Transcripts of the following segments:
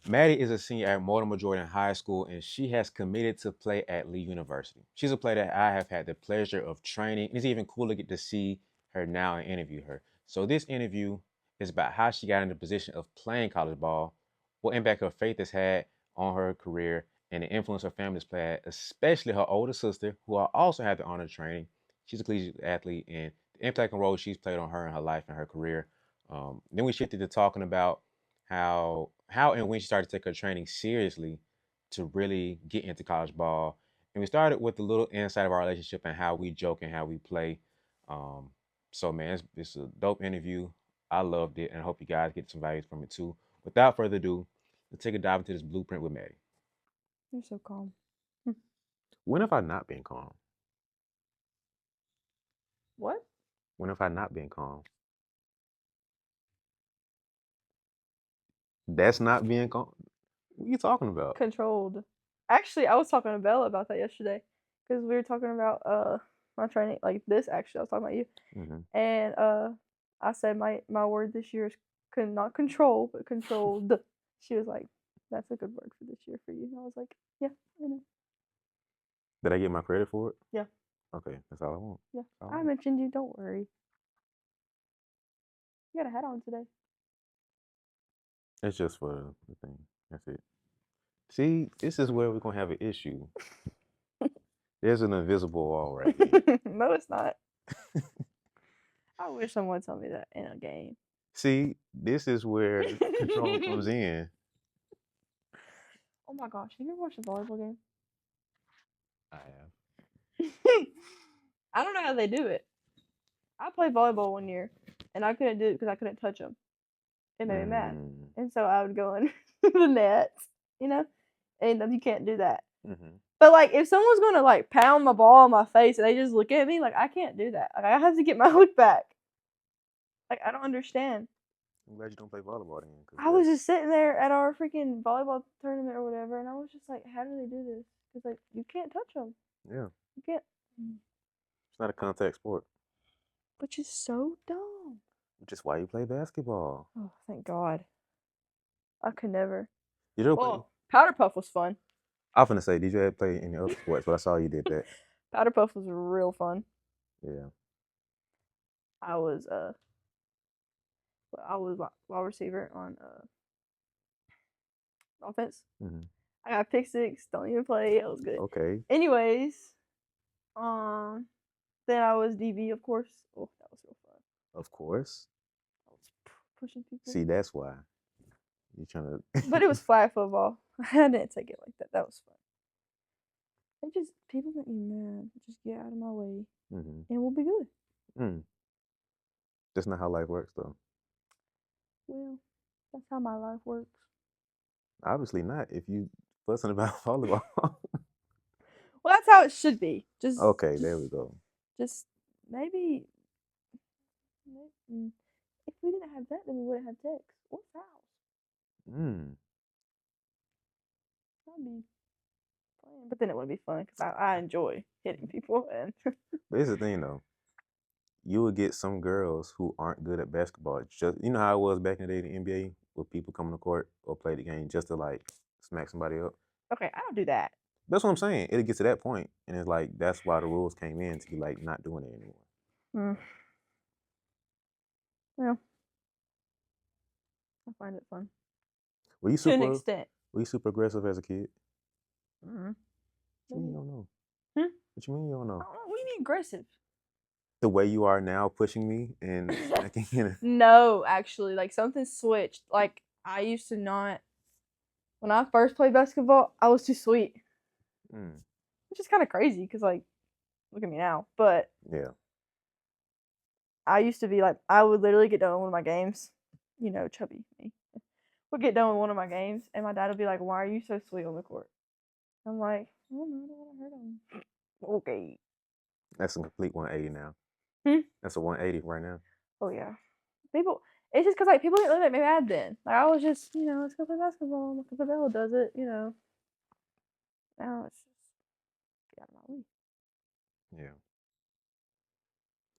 Maddie is a senior at Mortimer Jordan High School, and she has committed to play at Lee University. She's a player that I have had the pleasure of training. It's even cool to get to see her now and interview her. So this interview is about how she got in the position of playing college ball, what impact her faith has had on her career, and the influence her family's played, especially her older sister, who I also had the honor of training. She's a collegiate athlete, and the impact and role she's played on her and her life and her career. Then we shifted to talking about how and when she started to take her training seriously to really get into college ball. And we started with a little insight of our relationship and how we joke and how we play. Um, so man, it's a dope interview. I loved it, and I hope you guys get some value from it too. Without further ado, let's take a dive into this blueprint with Maddie. You're so calm. When have I not been calm? What? When have I not been calm? That's not being calm. What are you talking about? Controlled. Actually, I was talking to Bella about that yesterday because we were talking about my training like this. Actually, I was talking about you, Hmm. and I said my word this year is not control but controlled. She was like, "That's a good word for this year for you." And I was like, "Yeah, I know. Did I get my credit for it? Yeah, Okay, that's all I want. yeah. That's all I I want. mentioned you. Don't worry. You got a hat on today." It's just for the thing. That's it. See, this is where we're gonna have an issue. There's an invisible wall right here. No, it's not. I wish someone would tell me that in a game. See, this is where control comes in. Oh my gosh, have you ever watched a volleyball game? I have. I don't know how they do it. I played volleyball one year, and I couldn't do it because I couldn't touch them. It made me mad, Mm, and so I would go in the net, you know, and you can't do that. mm-hmm. But like, if someone's gonna like pound my ball in my face and they just look at me, like I can't do that. Like I have to get my look back. Like I don't understand. I'm glad you don't play volleyball then, because I was that's just sitting there at our freaking volleyball tournament or whatever, and I was just like, how do they do this? Because like you can't touch them. yeah, You can't. it's not a contact sport, Which is so dumb. which is why you play basketball. Oh, thank God. I could never. Did you ever play? Well, Powder Puff was fun. I was gonna say, did you ever play any other sports? But I saw you did that. Powder Puff was real fun. Yeah. I was wide receiver on offense. Hmm. I got pick six. Don't even play. It was good. Okay. Anyways, um, then I was DB, of course. Oh, that was real fun. Of course. I was pushing people. See, that's why you're trying But it to. was flag football. I didn't take it like that. That was fun. It just people make me mad. Just get out of my way, Hmm. and we'll be good. Mm. That's not how life works, though. Well, that's how my life works. Obviously not. If you fussing about volleyball. Well, that's how it should be. Just, Okay, just, there we go. just maybe. If we didn't have that, then we wouldn't have text or fouls. Mm. That'd be fun, but then it wouldn't be fun because I enjoy hitting people and. But here's the thing, though. You would get some girls who aren't good at basketball. Just you know how it was back in the day in the NBA, where people come to court or play the game just to like smack somebody up. Okay, I don't do that. That's what I'm saying. It gets to that point, and it's like that's why the rules came in to be like not doing it anymore. Mm, well, I find it fun Were you to an super? extent. Were you super aggressive as a kid? Mm, What you mean maybe. you don't know? Hmm? What you mean you don't I know? don't know. What do you mean aggressive? The way you are now, pushing me and smacking you. No, actually, like something switched. Like I used to not. When I first played basketball, I was too sweet, Mm, which is kind of crazy because like, look at me now. But yeah. I used to be like, I would literally get done with one of my games. You know, chubby me. Would get done with one of my games, and my dad would be like, "Why are you so sweet on the court?" I'm like, "Oh no, I don't want to hurt him." Okay. That's a complete 180 now. Hmm? That's a 180 right now. Oh yeah. People. It's just because like people didn't look at me bad then. Like I was just, let's go play basketball because Bella does it. Now it's just get out of my way. Yeah.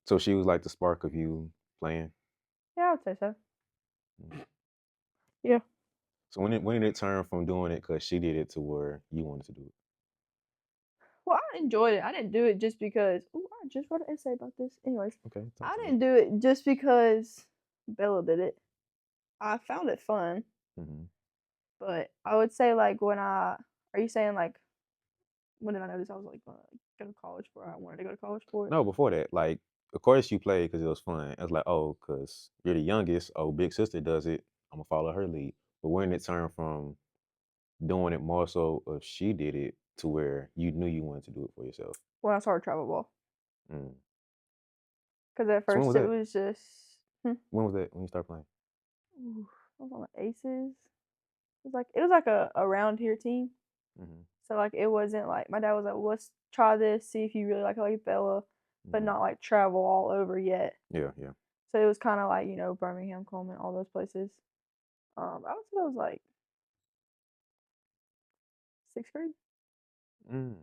So she was like the spark of you playing. Yeah, I would say so. Mm. Yeah. So when did it turn from doing it because she did it to where you wanted to do it? Well, I enjoyed it. I didn't do it just because. Ooh, I just wrote an essay about this. Anyways, Okay, talk I to me. didn't do it just because Bella did it. I found it fun, Hmm. but I would say like when I. Are you saying like when did I notice I was like gonna go to college for it? I wanted to go to college for it. No, before that, like, of course you played because it was fun. I was like, oh, because you're the youngest. Oh, big sister does it. I'm gonna follow her lead. But when it turned from doing it more so if she did it to where you knew you wanted to do it for yourself. When I started travel ball, Mm. because at So when was first it that? was just. When was that? When you started playing? Ooh, I was on the Aces. It was like a around here team. Hmm. So like it wasn't like my dad was like, well, let's try this, see if you really like Bella, but Hmm. not like travel all over yet. Yeah, yeah. So it was kind of like Birmingham, Coleman, all those places. I would say that was like sixth grade, Mm.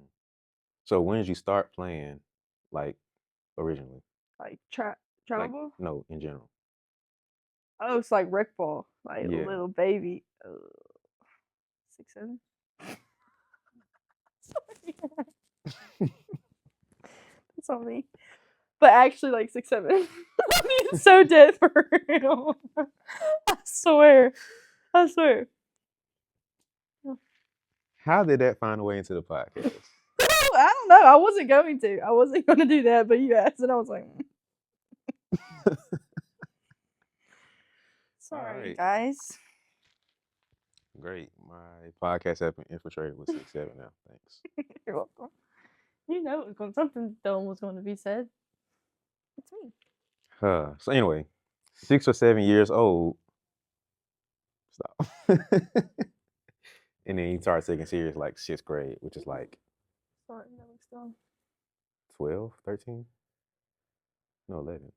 So when did you start playing, like originally? like travel Like ball. no, in general. Oh, it's like rec ball, like Yeah. little baby. 6, 7. Sorry, that's on me. But actually, like 6, 7. It's so dead for real. I swear. I swear. How did that find a way into the podcast? I don't know. I wasn't going to. I wasn't going to do that, but you asked, and I was like, All sorry, right. guys. Great. My podcast has been infiltrated with 6, 7 now. Thanks. You're welcome. You know, something dumb was going to be said. It's me. So anyway, 6 or 7 years old. Stop. And then you start taking serious like sixth grade, which is like Sorry, that looks dumb. 12, 13, no 11,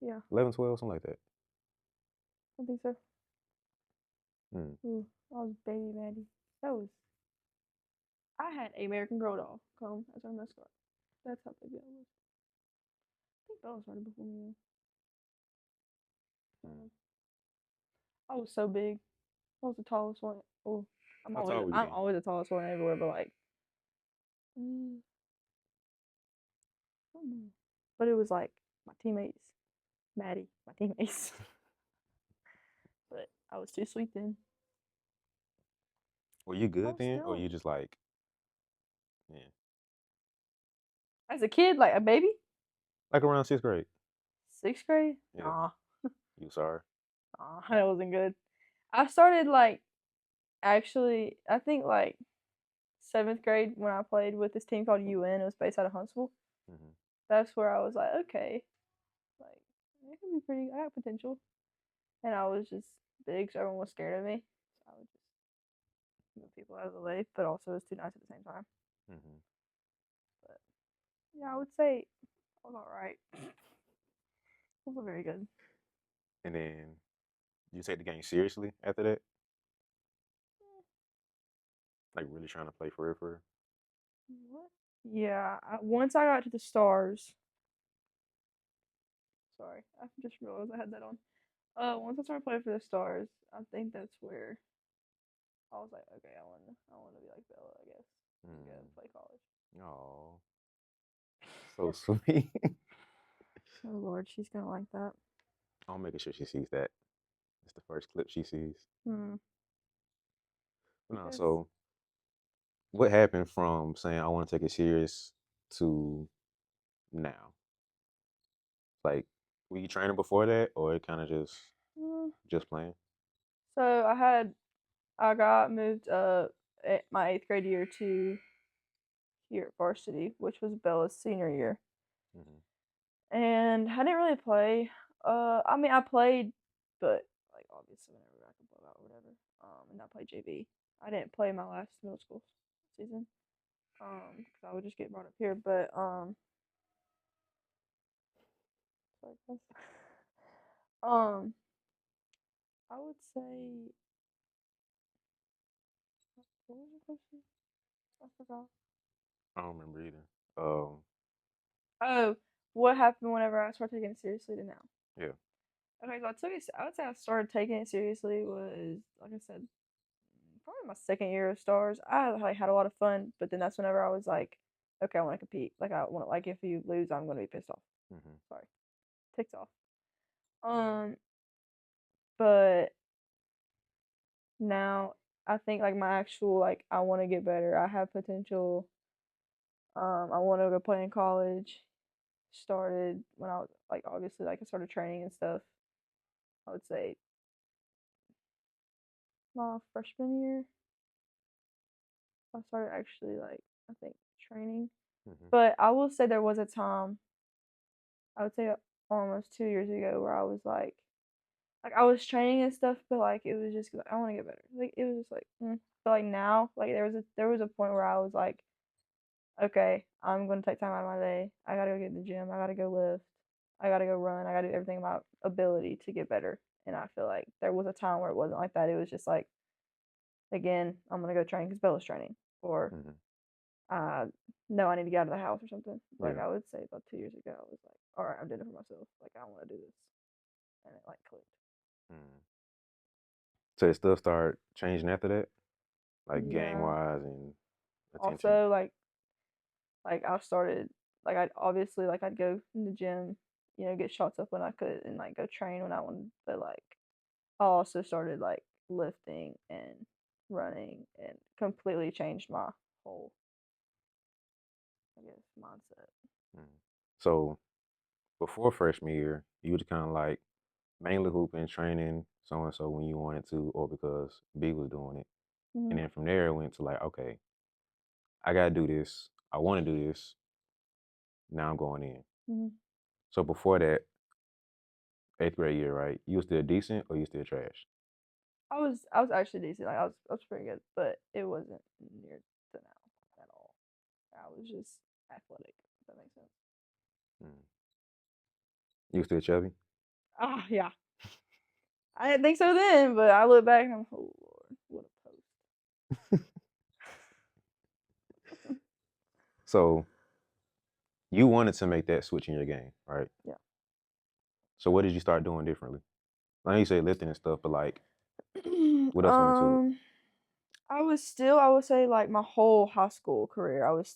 Yeah, 11, 12, something like that. I think so. Hmm. Ooh, I was baby Maddie. That was. I had a American Girl doll come as our mascot. That's how big that was. I think Bella started before me. Hmm. I was so big. I was the tallest one. Oh, I'm How always tall were you I'm then? always the tallest one everywhere, but like, I don't know. But it was like my teammates, Maddie, my teammates. But I was too sweet then. Were you I good was then, or still you just like, yeah, as a kid, like a baby. like around sixth grade? Sixth grade? Yeah, Nah, you sorry. nah, that wasn't good. I started like actually, I think like seventh grade when I played with this team called UN. It was based out of Huntsville. Hmm. That's where I was like, okay, like it could be pretty. I got potential, and I was just big, so everyone was scared of me. So I would just move people out of the way, but also it was too nice at the same time. Hmm. But yeah, I would say I was alright. I wasn't very good. And then you take the game seriously after that, like really trying to play for real, for real. What? Yeah, once I got to the stars. Sorry, I just realized I had that on. Once I started playing for the stars, I think that's where I was like, okay, I want to be like Bella, I guess, and go Mm. play college. Oh, so sweet. Oh Lord, she's gonna like that. I'm making sure she sees that. It's the first clip she sees. Hmm. No, Yes. so what happened from saying I want to take it serious to now? Like, were you training before that, or it kind of Mm. just playing? So I got moved at my eighth grade year to here at varsity, which was Bella's senior year, Hmm. and I didn't really play. I mean I played, but like obviously whenever I could blow out or whatever. And I played JV. I didn't play my last middle school season. Because I would just get brought up here, but sorry, guys. I would say what was your question? I forgot. I don't remember either. Um, Oh, what happened whenever I started taking it seriously to now? yeah. Okay, so I would say I started taking it seriously was like I said my second year of stars, I like had a lot of fun. But then that's whenever I was like, okay, I want to compete. Like I want like if you lose, I'm gonna be pissed off. Mm-hmm. Sorry, ticks off. Um, but now I think like my actual like I want to get better. I have potential. I want to go play in college. Started when I was like obviously like I started training and stuff. I would say my freshman year. I started actually like I think training. Mm-hmm. But I will say there was a time I would say almost 2 years ago where I was like I was training and stuff, but like it was just like I want to get better. Like it was just like, but like now, like there was a point where I was like, okay, I'm gonna take time out of my day. I gotta go get in the gym. I gotta go lift. I gotta go run. I gotta do everything in my ability to get better. And I feel like there was a time where it wasn't like that. It was just like, again, I'm gonna go train because Bella's training, or Mm-hmm. uh, no, I need to get out of the house or something. Like Yeah. I would say about 2 years ago, I was like, all right, I'm doing it for myself. Like I want to do this, and it like clicked. Mm. So did stuff start changing after that, like game Yeah. wise and attention. Also, like I started like I'd obviously like I'd go in the gym, get shots up when I could and like go train when I wanted, but like I also started like lifting and running and completely changed my whole I guess mindset. Mm. So before freshman year, you was kind of like mainly hooping, training, so and so when you wanted to, or because B was doing it. And Mhm. then from there, it went to like, okay, I gotta do this. I want to do this. Now I'm going in. Mhm. So before that, eighth grade year, right? You was still decent, or you still trash? I was actually decent. Like I was pretty good, but it wasn't near to now at all. I was just athletic. If that makes sense. Mm. You was still chubby. Ah, yeah. I didn't think so then, but I look back and I'm, oh Lord, what a post. So you wanted to make that switch in your game, right? Yeah. So what did you start doing differently? I know you say lifting and stuff, but like, what else went into it? um, I would say like my whole high school career, I would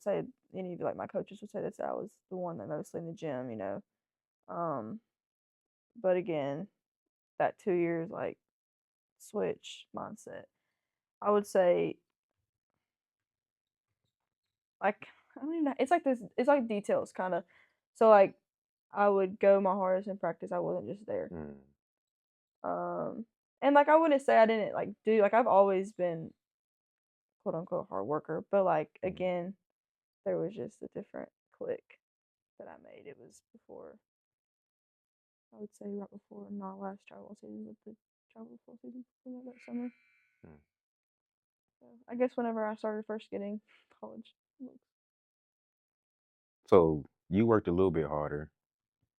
say any of like my coaches would say this. I was the one that mostly in the gym. Um, but again, that 2 years like switch mindset. I would say like I don't even know. It's like this. It's like details kind of. So like I would go my hardest in practice. I wasn't just there. Mm. Um, and like I wouldn't say I didn't like do like I've always been quote unquote hard worker, but like Mm. again, there was just a different click that I made. It was before I would say right before not last travel season, but the travel fall season that summer. Mm. So I guess whenever I started first getting college looks. So you worked a little bit harder,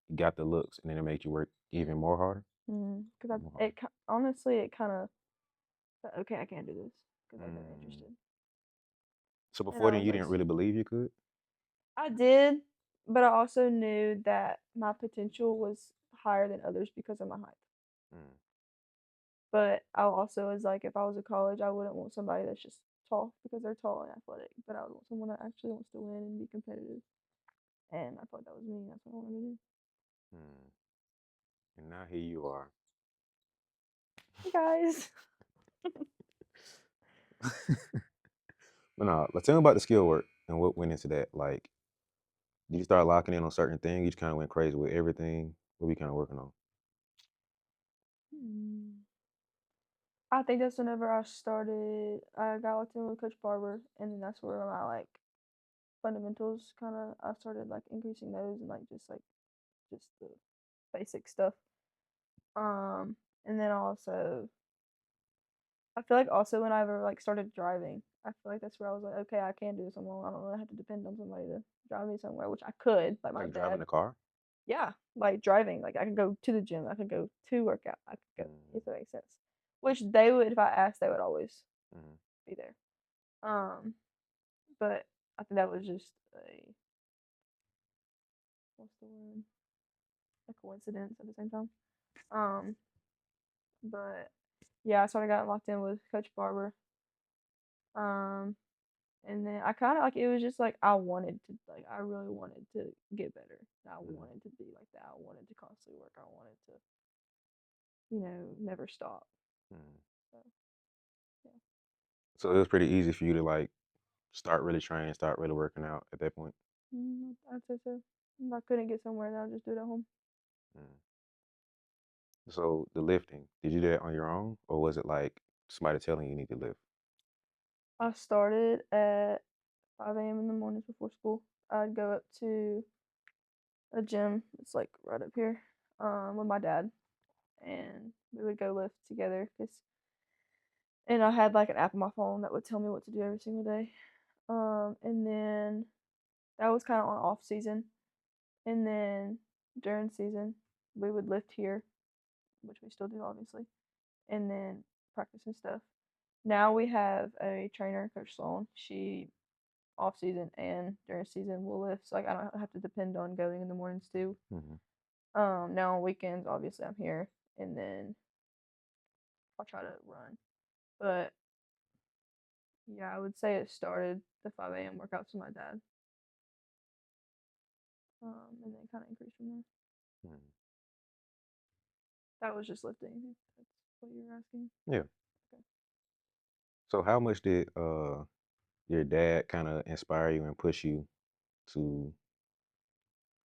you got the looks, and then it made you work even more harder. Because More I harder. it honestly it kind of okay I can't do this because I got Mm. interested So and before I then, was you like didn't really believe you could. I did, but I also knew that my potential was higher than others because of my height. Mm. But I also was like, if I was a college, I wouldn't want somebody that's just tall because they're tall and athletic. But I would want someone that actually wants to win and be competitive. And I thought that was me. That's what I wanted to do. Mm. And now here you are. Hey guys. But no, let's tell me about the skill work and what went into that. Like, did you start locking in on certain things? You just kind of went crazy with everything. What we kind of working on? Hmm. I think that's whenever I started. I got locked in with Coach Barber, and then that's where my like fundamentals kind of. I started like increasing those and like just the basic stuff. And then also I feel like also when I ever like started driving, I feel like that's where I was like, okay, I can do this alone. I don't really have to depend on somebody to drive me somewhere, which I could, like my Like driving dad. the car? Yeah, like driving, like I could go to the gym, I could go to workout, I could go, Mm. if that makes sense. Which they would, if I asked, they would always Mm. be there. Um, but I think that was just a what's the word? A coincidence at the same time. Um, but yeah, I sort of got locked in with Coach Barber. Um, and then I kind of like it was just like I wanted to like I really wanted to get better. I Mm, wanted to be like that. I wanted to constantly work. I wanted to never stop. mm. So yeah, So it was pretty easy for you to like start really training, start really working out at that point. I'd say so. If I couldn't get somewhere, then I'd just do it at home. Mm. So the lifting, did you do that on your own, or was it like somebody telling you need to lift? I started at 5 a.m. in the mornings before school. I'd go up to a gym. It's like right up here, with my dad, and we would go lift together. And I had like an app on my phone that would tell me what to do every single day. And then that was kind of on off season, and then during season we would lift here, which we still do obviously, and then practice and stuff. Now we have a trainer, Coach Sloan. She off season and during season will lift, so like I don't have to depend on going in the mornings too. Hmm. Now on weekends, obviously I'm here, and then I'll try to run. But yeah, I would say it started the 5 a.m. workouts with my dad, and then kind of increased from there. Hmm. That was just lifting. That's what you were asking. Yeah. Okay. So how much did your dad kind of inspire you and push you to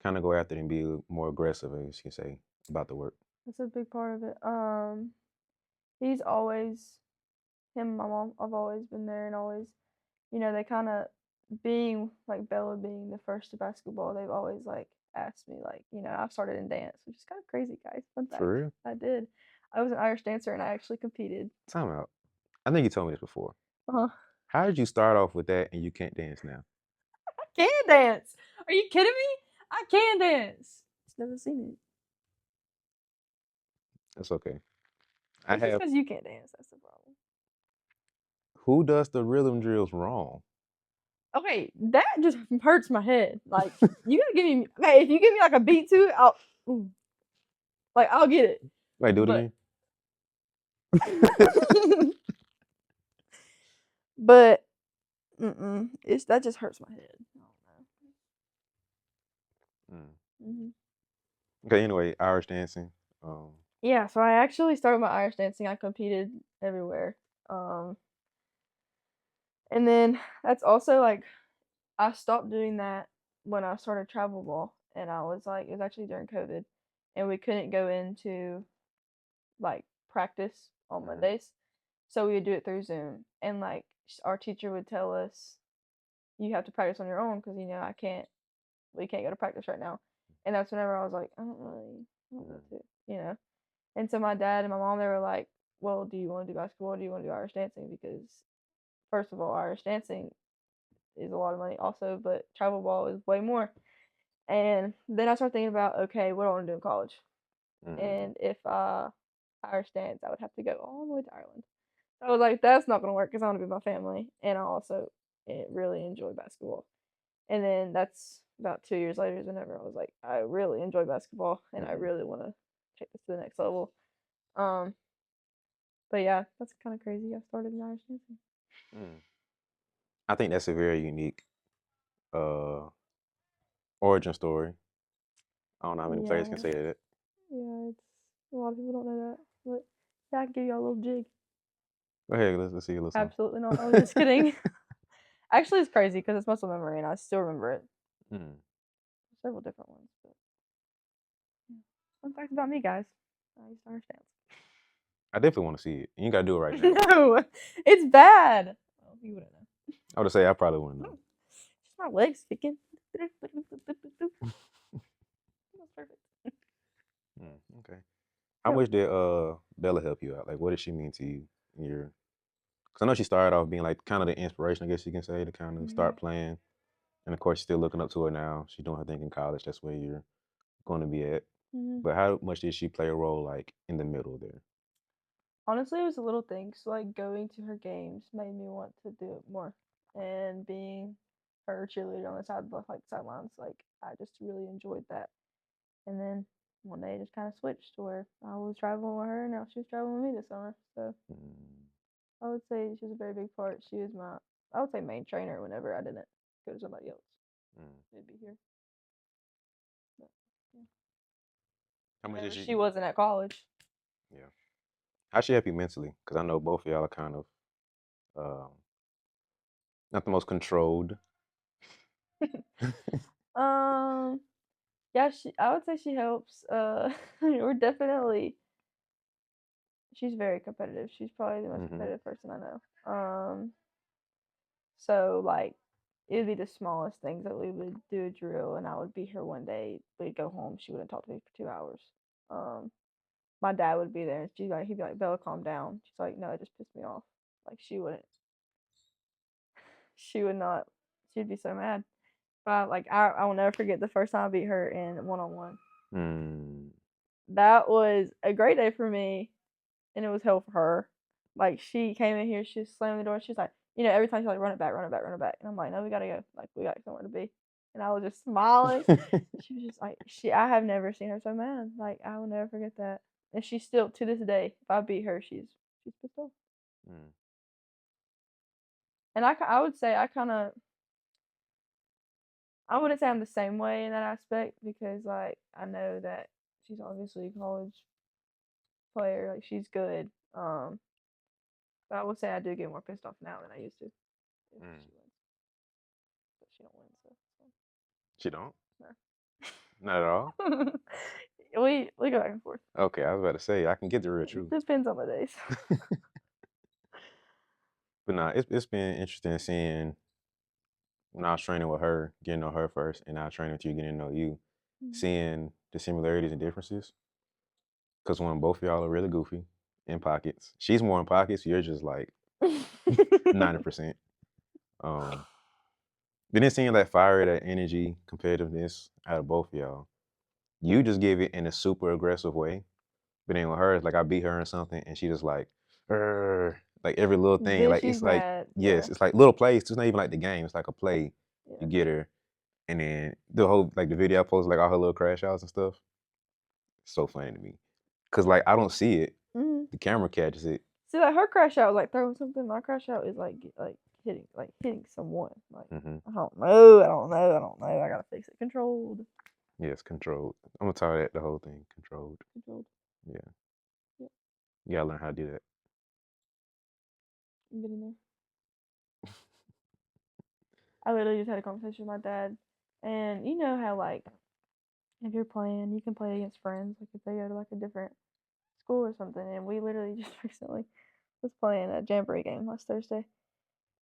kind of go after it and be more aggressive, as you can say, about the work? That's a big part of it. He's always him and my mom. I've always been there and always, they kind of being like Bella being the first to basketball. They've always like asked me like, I've started in dance, which is kind of crazy, guys. Fun fact, For real? I did. I was an Irish dancer and I actually competed. Time out. I think you told me this before. Uh-huh. How did you start off with that and you can't dance now? I can dance. Are you kidding me? I can dance. Just never seen it. That's okay. I It's just have. because you can't dance. That's the problem. Who does the rhythm drills wrong? Okay, that just hurts my head. Like you gotta give me. Okay, if you give me like a beat to it, ooh, like I'll get it. Wait, do it But again. but it's that just hurts my head. I Mm. don't know. Okay. Anyway, Irish dancing. Um. Yeah, so I actually started my Irish dancing. I competed everywhere. Um, and then that's also like I stopped doing that when I started travel ball, and I was like, it was actually during COVID, and we couldn't go into like practice on Mhm. Mondays, so we would do it through Zoom, and like our teacher would tell us, you have to practice on your own because we can't go to practice right now, and that's whenever I was like, I don't want Mhm. to, you know. And so my dad and my mom, they were like, well, do you want to do basketball? Or do you want to do Irish dancing? Because first of all, Irish dancing is a lot of money also, but travel ball is way more. And then I started thinking about, okay, what do I want to do in college? Mhm. And if Irish dance, I would have to go all the way to Ireland. I was like, that's not going to work because I want to be with my family. And I also really enjoy basketball. And then that's about 2 years later, whenever I was like, I really enjoy basketball and I Mhm. really want to take this to the next level. Um, but yeah, that's kind of crazy. I started in Irish dancing. Mm. I think that's a very unique uh origin story. I don't know how many players can Yeah, say that. yeah, it's a lot of people don't know that, but yeah, I can give you a little jig. Go ahead. Let's see a little song. Absolutely not. I was just kidding. Actually, it's crazy because it's muscle memory and I still remember it. Mm. Several different ones, but yeah. Fun fact about me, guys. I used to understand. I definitely want to see it. You ain't gotta do it right now. No, it's bad. Well, you wouldn't know. I would say I probably wouldn't know. Just my legs kicking. That's perfect. Mm. Okay. How Yep. much did Bella help you out? Like, what did she mean to you in your? Because I know she started off being like kind of the inspiration, I guess you can say, to kind of Mhm. start playing. And of course, you're still looking up to her now. She's doing her thing in college. That's where you're going to be at. Mhm. But how much did she play a role like in the middle there? Honestly, it was the little things. Like going to her games made me want to do it more, and being her cheerleader on the sidelines, like I just really enjoyed that. And then one day it just kind of switched to where I was traveling with her, and now she was traveling with me this summer. So I would say she was a very big part. She was my, I would say, main trainer whenever I didn't go to somebody else. It'd be here. But, yeah. How much did Whenever she? she wasn't at college. Yeah. How'd she help you mentally? Because I know both of y'all are kind of um, not the most controlled. Yeah, I would say she helps. We're definitely, she's very competitive. She's probably the most competitive person I know. So like it would be the smallest things that we would do a drill and I would beat her one day. We'd go home, she wouldn't talk to me for 2 hours. My dad would be there and he'd be like, Bella, calm down. She's like, no, it just pissed me off. Like she would not, she'd be so mad. But like I will never forget the first time I beat her in 1-on-1. That was a great day for me, and it was hell for her. Like she came in here, she was slamming the door. She's like, every time she's like, run it back, run it back, run it back. And I'm like, no, we gotta go. Like we got somewhere to be. And I was just smiling. She was just like, I have never seen her so mad. Like I will never forget that. And she's still to this day, if I beat her, she's pissed off. And I would say I wouldn't say I'm the same way in that aspect because like I know that she's obviously a college player, like she's good. But I would say I do get more pissed off now than I used to if she wins. But she don't win, so. She don't? No. Not at all? we go back and forth. Okay, I was about to say, I can get the real truth. Depends on the days. But nah, it's been interesting seeing when I was training with her, getting to know her first, and now training with you, getting to know you, seeing the similarities and differences. Because when both of y'all are really goofy in pockets, she's more in pockets, you're just like 90%. But then seeing that fire, that energy, competitiveness out of both of y'all, you just give it in a super aggressive way. But then with her, it's like I beat her in something, and she just like, like every little thing. Then Like she's it's like, mad. yes, Yeah. it's like little plays. It's not even like the game. It's like a play. Yeah. You get her, and then the whole like the video I posted, like all her little crash outs and stuff. It's so funny to me, cause like I don't see it. The camera catches it. See, like her crash out was like throwing something. My crash out is like hitting someone. Like I don't know. I gotta fix it. Controlled. Yes, controlled. I'm gonna tell that the whole thing. Controlled. Yeah. Yep. You gotta learn how to do that. I'm getting there. I literally just had a conversation with my dad, and you know how like if you're playing, you can play against friends. Like if they go to like a different school or something, and we literally just recently was playing a jamboree game last Thursday,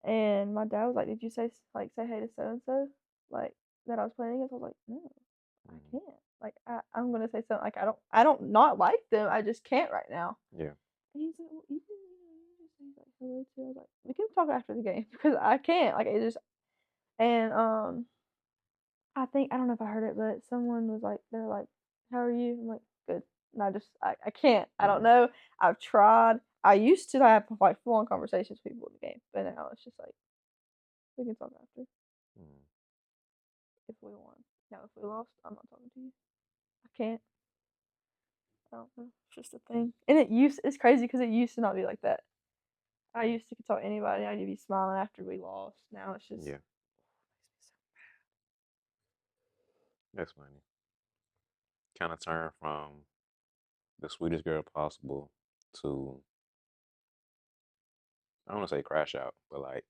and my dad was like, "Did you say say hey to so and so like that I was playing against?" I was like, "No, I can't. Like I'm gonna say something like I don't not like them. I just can't right now." Yeah. And he's like, "Well, you can just say like hello to." I was like, "We can talk after the game because I can't. Like it just." And I don't know if I heard it, but someone was like, they're like, "How are you?" I'm like, "Good." And I can't. I don't know. I've tried. I used to have like full on conversations with people in the game, but now it's just like we can talk after if we won. Now if we lost, I'm not talking to you. I can't. I don't know. It's just a thing. And it's crazy because it used to not be like that. I used to talk to anybody. I'd be smiling after we lost. Now it's just Yeah. That's funny. Kind of turn from the sweetest girl possible to I don't want to say crash out, but like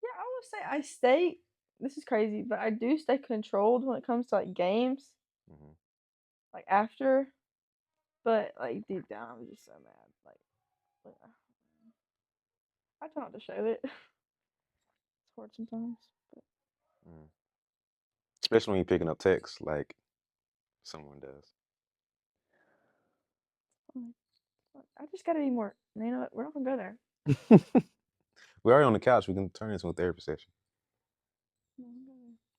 yeah. I would say I stay. This is crazy, but I do stay controlled when it comes to like games. Like after, but like deep down, I'm just so mad. Like I try not to show it. It's hard sometimes. But. especially when you're picking up text like someone does. I just gotta be more. You know what? We're not gonna go there. We're already on the couch. We can turn it into a therapy session.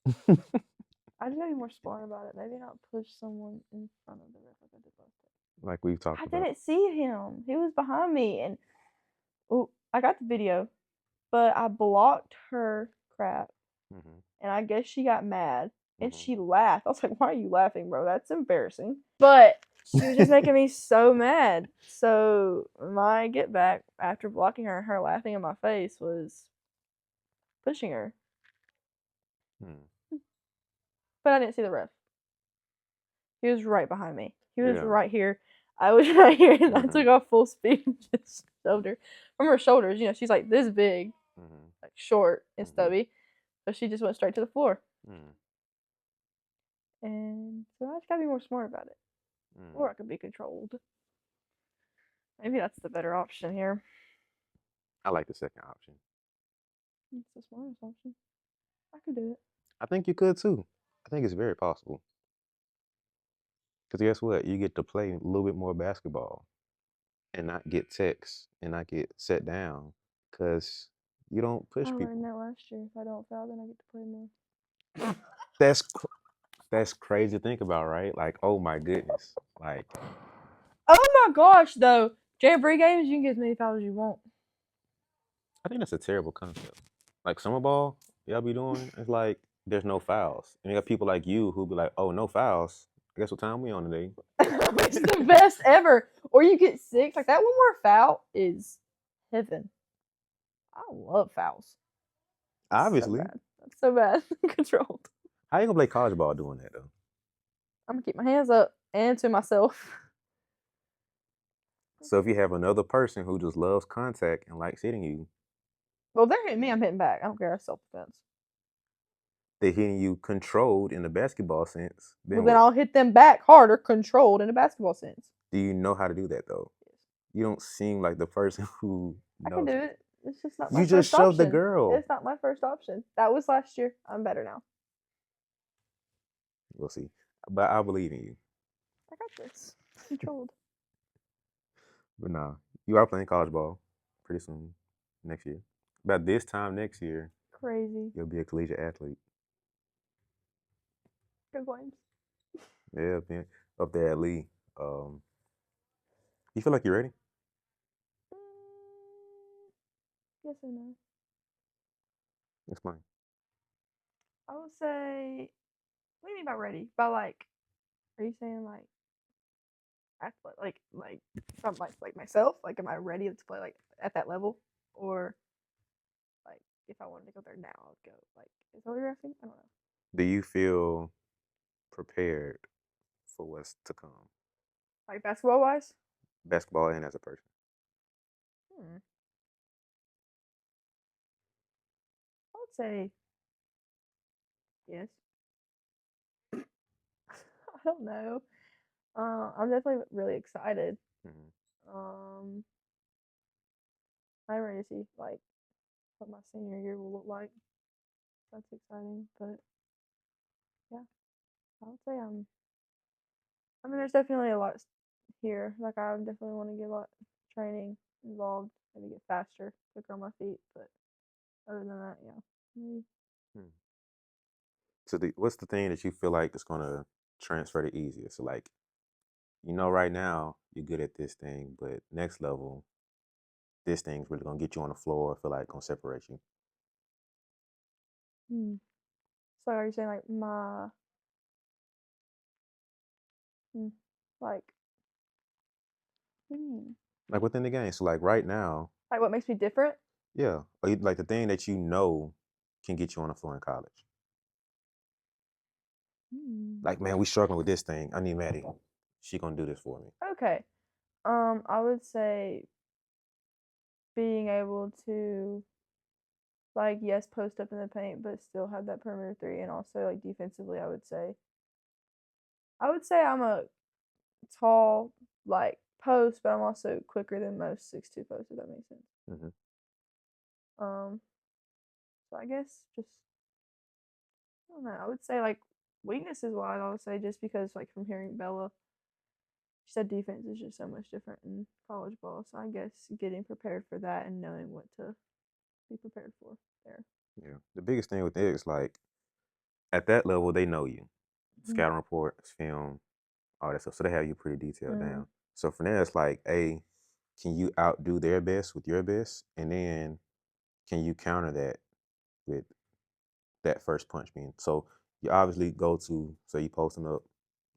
I just gotta be more smart about it. Maybe not push someone in front of the ref like I did last time. Like we've talked I about. didn't see him. He was behind me, and I got the video, but I blocked her crap, and I guess she got mad. and Mhm. she laughed. I was like, "Why are you laughing, bro? That's embarrassing." But she was just making me so mad. So my get back after blocking her and her laughing in my face was pushing her. Hmm. But I didn't see the ref. He was right behind me. He was Yeah. right here. I was right here, and I Mhm. took off full speed and just shoved her. From her shoulders, she's like this big, Mhm. like short and Mhm. stubby. So she just went straight to the floor. Mhm. And so I just gotta be more smart about it. Or Mhm. I could be controlled. Maybe that's the better option here. I like the second option. It's the smartest option. I could do it. I think you could too. I think it's very possible. Because guess what? You get to play a little bit more basketball and not get texts and not get set down because you don't I push learned people. that last year. If I don't foul, then I get to play more. That's that's crazy to think about, right? Like, oh my goodness. Like, Oh my gosh, though. Jamboree games, you can get as many fouls as you want. I think that's a terrible concept. Like summer ball, y'all be doing, it's like there's no fouls. And you got people like you who be like, oh, no fouls. Guess what time we on today? It's the best ever. Or you get six. Like that one more foul is heaven. I love fouls. That's so Obviously. bad. That's so bad. Controlled. How you gonna play college ball doing that though? I'm gonna keep my hands up and to myself. So if you have another person who just loves contact and likes hitting you, Well, they're hitting me. I'm hitting back. I don't care. That's self defense. they're hitting you controlled in the basketball sense, Well, then then what? I'll hit them back harder, controlled in a basketball sense. Do you know how to do that though? Yes. You don't seem like the person who I can do knows. it. It's just not my You just first shoved the option. girl. It's not my first option. That was last year. I'm better now. We'll see. But I believe in you. I got this. Controlled. But nah, you are playing college ball pretty soon next year. About this time next year, Crazy. you'll be a collegiate athlete. Good points. Yeah, man. Up there at Lee. Um, you feel like you're ready? Yes or no? Explain. I would say. What do you mean by ready? By like, are you saying like, like from like myself? Like, am I ready to play like at that level, or like if I wanted to go there now, I'd go. Like, is that what you're asking? I don't know. Do you feel prepared for what's to come? Like basketball wise. Basketball and as a person. Hmm. I would say yes. I don't know. I'm definitely really excited. Mhm. Um, I'm ready to see like what my senior year will look like. That's exciting, but yeah, I would say I mean, there's definitely a lot here. Like, I definitely want to get a lot of training involved, maybe get faster, quicker on my feet. But other than that, yeah. Maybe. Hmm. So, what's the thing that you feel like is gonna transfer the easiest? So, like, right now you're good at this thing, but next level, this thing's really gonna get you on the floor. Feel like gonna separate you. Hmm. So are you saying like hmm, like, hmm, Like within the game. So, like right now, like what makes me different? yeah, or like the thing that you know can get you on the floor in college. Hmm. Like, man, we struggling with this thing. I need Maddie. She gonna do this for me. Okay. I would say being able to like yes post up in the paint, but still have that perimeter three, and also like defensively, I would say I'm a tall like post, but I'm also quicker than most 6'2" posts. If that makes sense. Hmm. Um, so I guess just I don't know. I would say like weaknesses wise, I would say just because like from hearing Bella, she said defense is just so much different in college ball. So I guess getting prepared for that and knowing what to be prepared for there. Yeah. The biggest thing with it is like at that level, they know you. Mm-hmm. Scouting reports, film, all that stuff. So they have you pretty detailed Mm-hmm. down. So from there, it's like, A, can you outdo their best with your best? And then can you counter that with that first punch being? So you obviously go to, say you posting up,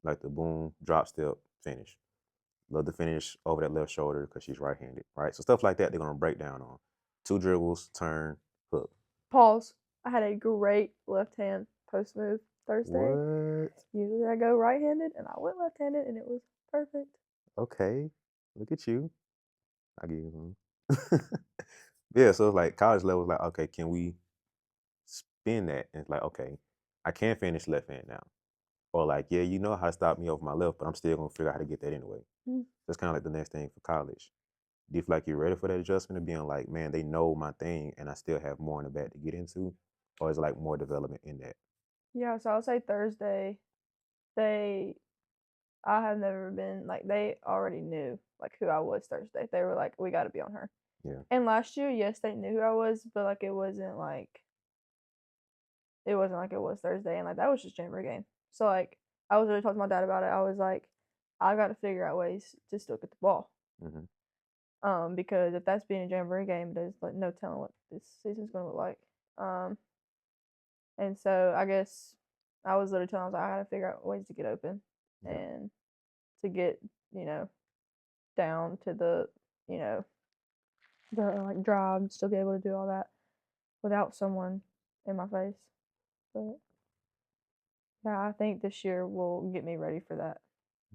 like the boom, drop step, finish. Love to finish over that left shoulder because she's right-handed, right? So stuff like that, they're gonna break down on. Two dribbles, turn, hook. Pause. I had a great left hand post move Thursday. What? Usually I go right handed, and I went left handed, and it was perfect. Okay, look at you. I give you one. Yeah, so it's like college level is like, okay, can we spin that? And it's like, okay, I can finish left hand now. Or like, yeah, you know how to stop me over my left, but I'm still gonna figure out how to get that anyway. Mm. That's kind of like the next thing for college. Do you feel like you're ready for that adjustment of being like, man, they know my thing and I still have more in the back to get into? Or is it like more development in that? Yeah, so I'll say Thursday. They, I have never been like they already knew like who I was Thursday. They were like, we got to be on her. Yeah. And last year, yes, they knew who I was, but like it wasn't like it was Thursday, and like that was just Jamboree game. So like I was really talking to my dad about it. I was like, I got to figure out ways to still get the ball. Mm-hmm. Because if that's being a Jamboree game, there's like no telling what this season's gonna look like. And so I guess I was literally telling, I was like, I gotta figure out ways to get open Yeah. and to get, you know, down to the, you know, the like drive and still be able to do all that without someone in my face. But yeah, I think this year will get me ready for that.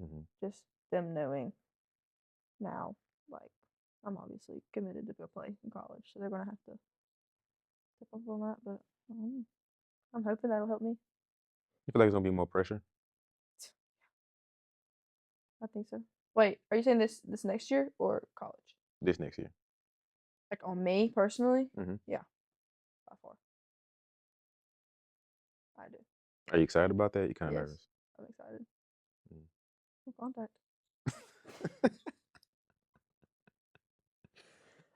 Mm-hmm. Just them knowing now, like I'm obviously committed to go play in college, so they're gonna have to step up on that. But I'm hoping that'll help me. You feel like there's gonna be more pressure I think so. Wait, are you saying this next year or college? this next year? Like on me personally? Mm-hmm. Yeah, by far. I do. Are you excited about that? You kind of Yes, nervous? I'm excited. Mm. No contact.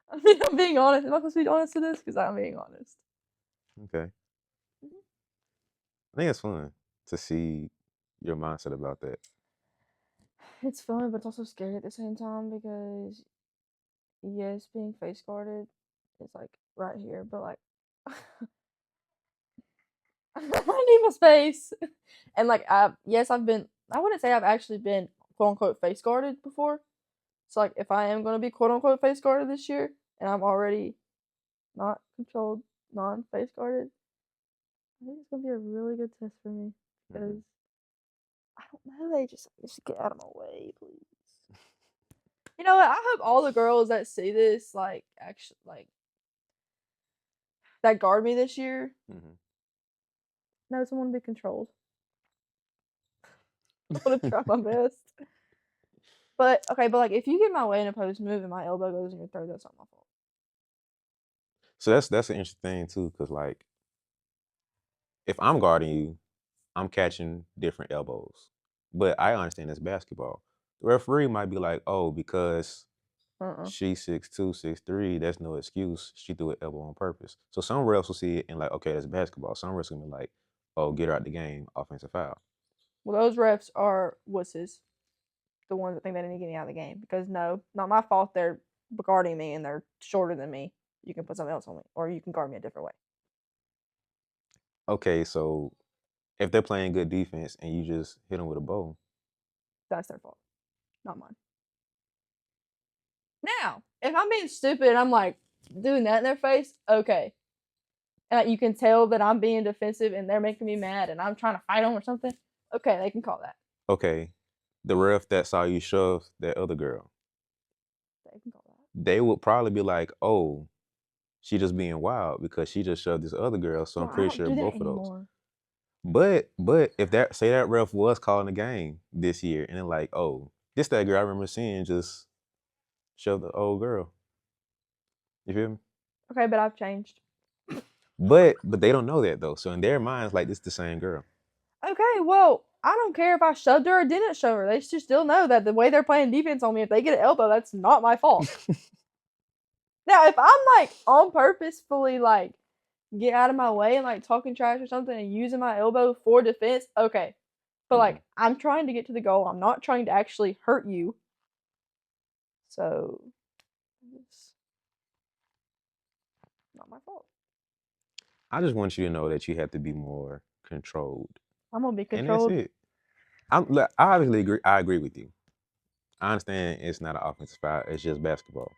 I mean, I'm being honest. Am I supposed to be honest to this? Because I'm being honest. Okay. Mhm. I think it's fun to see your mindset about that. It's fun, but it's also scary at the same time because yes, being face guarded is like right here, but like I need my space. And like I've been I wouldn't say I've actually been quote unquote face guarded before. So like if I am gonna be quote unquote face guarded this year and I'm already not controlled, non face guarded, I think it's gonna be a really good test for me because Mm-hmm. I don't know, they just get out of my way, please. You know what? I hope all the girls that see this like actually like that guard me this year Mm-hmm. know someone to be controlled. I'm gonna try my best. But okay, but like if you get my way in a post move and my elbow goes in your throat, that's not my fault. So that's an interesting thing too, because like if I'm guarding you, I'm catching different elbows. But I understand it's basketball. The referee might be like, oh, because Uh-uh. she's 6'2", 6'3", that's no excuse. She threw an elbow on purpose. So some refs will see it and like, okay, that's basketball. Some refs will be like, oh, get her out the game, offensive foul. Well, those refs are wusses, the ones that think they need to get me out of the game. Because no, not my fault. They're guarding me and they're shorter than me. You can put something else on me, or you can guard me a different way. Okay, so if they're playing good defense and you just hit them with a bow, That's their fault, not mine. Now, if I'm being stupid and I'm like doing that in their face, okay. And you can tell that I'm being defensive and they're making me mad and I'm trying to fight them or something. Okay, they can call that. okay, the ref that saw you shove that other girl, They can call that. they would probably be like, oh, she just being wild because she just shoved this other girl. So I'm Well, I pretty don't sure do that both of those. anymore. But if that say that ref was calling the game this year and then like, oh, this that girl I remember seeing just shove the old girl. You feel me? Okay, but I've changed. But they don't know that though. So in their minds, like this the same girl. Okay, well, I don't care if I shoved her or didn't shove her. They should still know that the way they're playing defense on me, if they get an elbow, that's not my fault. Now, if I'm like on purposefully like get out of my way and like talking trash or something and using my elbow for defense, okay. But like I'm trying to get to the goal. I'm not trying to actually hurt you. So it's not my fault. I just want you to know that you have to be more controlled I'm gonna be and that's controlled. it. I obviously agree. I agree with you. I understand it's not an offensive foul. It's just basketball.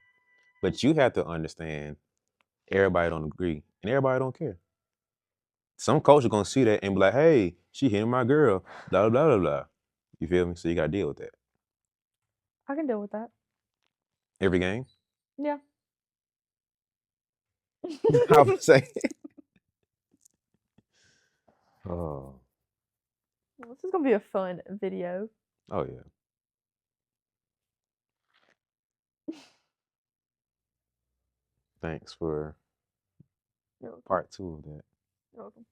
But you have to understand everybody don't agree and everybody don't care. Some coach are gonna see that and be like, "Hey, she hitting my girl." Blah blah blah blah. You feel me? So you gotta deal with that I can deal with that. every game. Yeah. I would say. Oh, This is gonna be a fun video. oh yeah. Thanks for You're welcome. part 2 of that. You're welcome.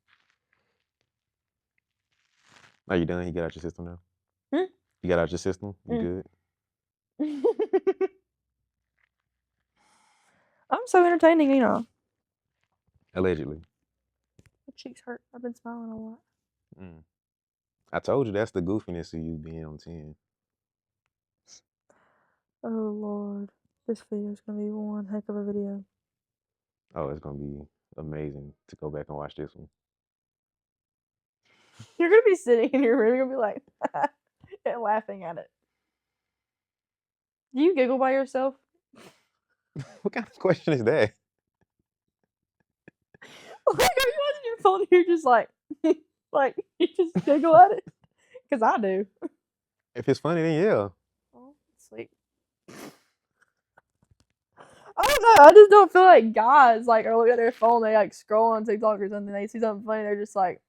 Are you done? You get out your system now? Hmm? You got out your system? You Mm. good? I'm so entertaining, you know. Allegedly. My cheeks hurt. I've been smiling a lot. Mm. I told you that's the goofiness of you being on 10. Oh Lord, this video is gonna be one heck of a video. Oh, it's gonna be amazing to go back and watch this one. You're gonna be sitting in your room. You're gonna be like, and laughing at it. Do you giggle by yourself? What kind of question is that? Like, are you watching your phone? And you're just like, like you just giggle at it. Cause I do. If it's funny, then yeah. Oh, sweet. I don't know. I just don't feel like guys like are looking at their phone. They like scroll on TikTok or something. They see something funny. They're just like,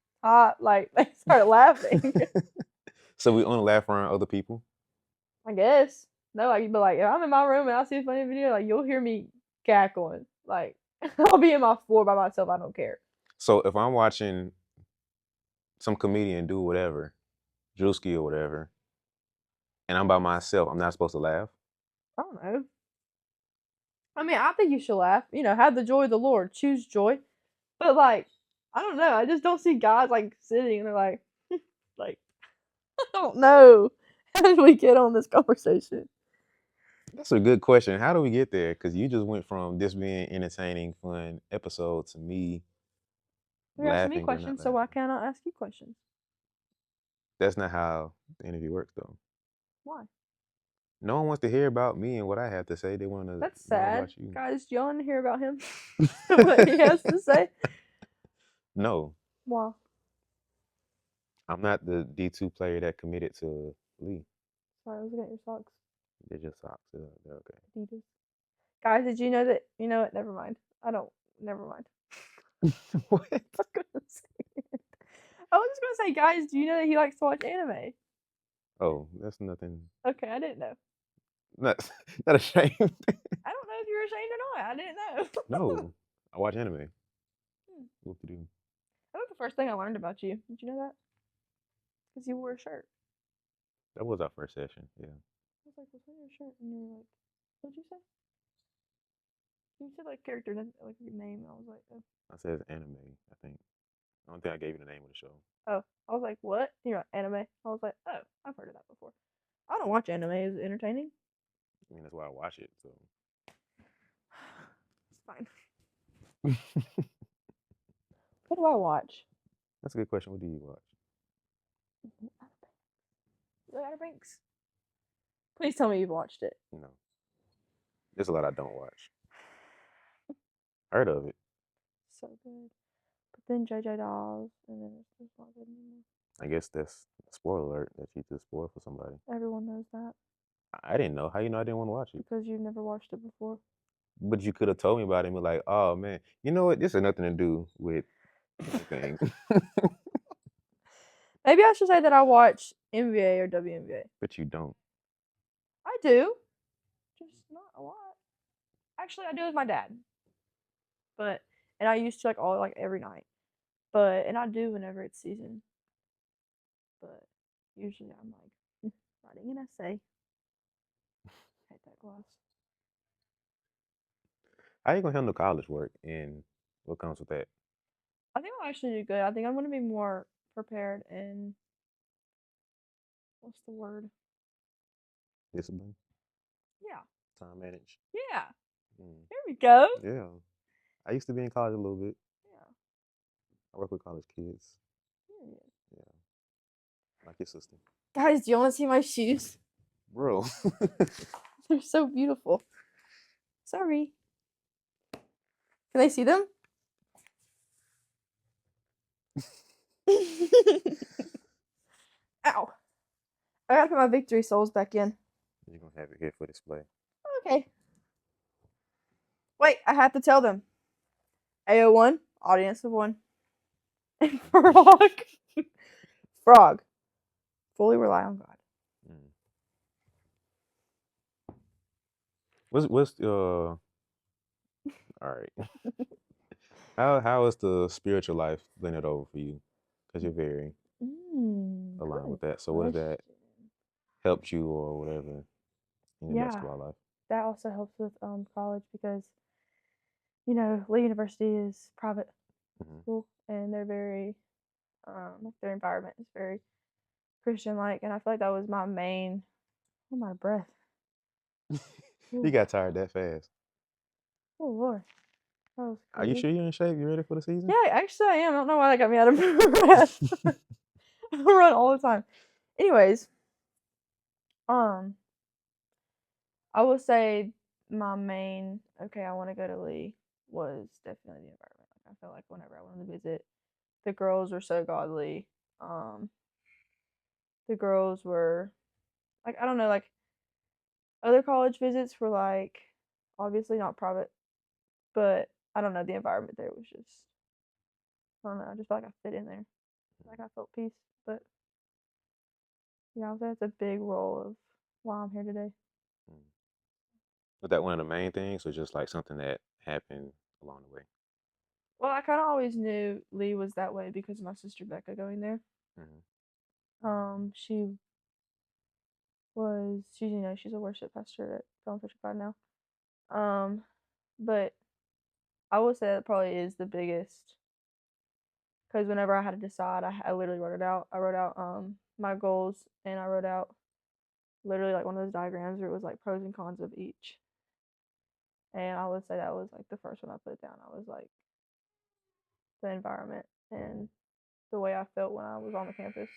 like they start laughing. So we only laugh around other people. I guess. No, like, but like if I'm in my room and I see a funny video, like you'll hear me cackling. Like I'll be in my floor by myself. I don't care. So if I'm watching some comedian do whatever, Drewski or whatever, and I'm by myself, I'm not supposed to laugh. I don't know. I mean, I think you should laugh. You know, have the joy of the Lord. Choose joy. But like, I don't know. I just don't see guys like sitting and they're like, like, I don't know. How did we get on this conversation? That's a good question. How do we get there? Because you just went from this being entertaining, fun episode to me You're asking me laughing or not questions, so why laughing. can't I ask you questions? That's not how the interview works, though. Why? No one wants to hear about me and what I have to say. They want to That's know sad. about you. Guys, do y'all want to hear about him? What he has to say? No, Why? I'm not the D2 player that committed to Lee. Sorry, I was looking at your socks. They're just socks. They're okay. Adidas. Guys, did you know that? You know what? Never mind. I don't. Never mind. What? I was gonna say it. I was just gonna say, guys, do you know that he likes to watch anime? Oh, that's nothing. Okay, I didn't know. Not, not ashamed. I don't know if you're ashamed or not. I didn't know. No, I watch anime. Hmm. What to do? That was the first thing I learned about you. Did you know that? Because you wore a shirt. That was our first session. Yeah. I was like, what's on your shirt? And you were like, what'd you say? You said like character, like your name. And I was like, oh. I said anime. I think. I don't think I gave you the name of the show. Oh. I was like, what? And you're like, anime. I was like, oh, I've heard of that before. I don't watch anime. Is it entertaining? I mean, that's why I watch it. So. It's fine. What do I watch? That's a good question. What do you watch? Outer Banks. Please tell me you've watched it. No. There's a lot I don't watch. Heard of it. So good. But then JJ Dolls, and then it's just not good anymore. I guess that's a spoiler alert that you just spoiled for somebody. Everyone knows that I didn't know. How you know I didn't want to watch it? because you've never watched it before. But you could have told me about it and be like, oh man, you know what? This has nothing to do with anything. Maybe I should say that I watch NBA or WNBA. But you don't. I do, just not a lot. Actually, I do with my dad, but and I used to like every night, but and I do whenever it's season. But usually I'm like writing an essay. Hate that class. How you gonna handle college work and what comes with that? I think I'll actually do good. I think I'm gonna be more prepared and what's the word? Discipline, Yeah, time manage. yeah. Mm, There we go. yeah. I used to be in college a little bit. Yeah. I work with college kids. Period. Yeah. like your sister. Guys, do you want to see my shoes? Bro. They're so beautiful. Sorry. Can they see them? Ow. I gotta put my victory souls back in. You're gonna have it here for display. Okay. Wait, I have to tell them. AO1, audience of one. And Frog. Frog. Fully rely on God. Mm. What's all right. How is the spiritual life blended over for you? Because you're very aligned with Good that. So what has that question. helped you or whatever in your Yeah, basketball life? that also helps with college because Lee University is private Mm-hmm. school and they're very like their environment is very Christian like, and I feel like that was my main. Oh my breath. You Ooh. got tired that fast. Oh Lord, that was Are you crazy. sure you're in shape? You ready for the season? Yeah, actually I am. I don't know why that got me out of breath. I run all the time. Anyways, um, I will say my main I want to go to Lee was definitely the environment. Like I felt like whenever I went to visit, the girls were so godly. Um, the girls were like I don't know, like other college visits were like obviously not private, but I don't know, the environment there was just I don't know, I just felt like I fit in there. Like I felt peace. But yeah, I would say that's a big role of why I'm here today. Mm. Was that one of the main things, or just like something that happened along the way? Well, I kinda always knew Lee was that way because of my sister Becca going there. Mm-hmm. She she's a worship pastor at Film 55 now. But I would say that probably is the biggest because whenever I had to decide, I literally wrote it out. I wrote out my goals and I wrote out literally like one of those diagrams where it was like pros and cons of each. And I would say that was like the first one I put down. I was like the environment and the way I felt when I was on the campus.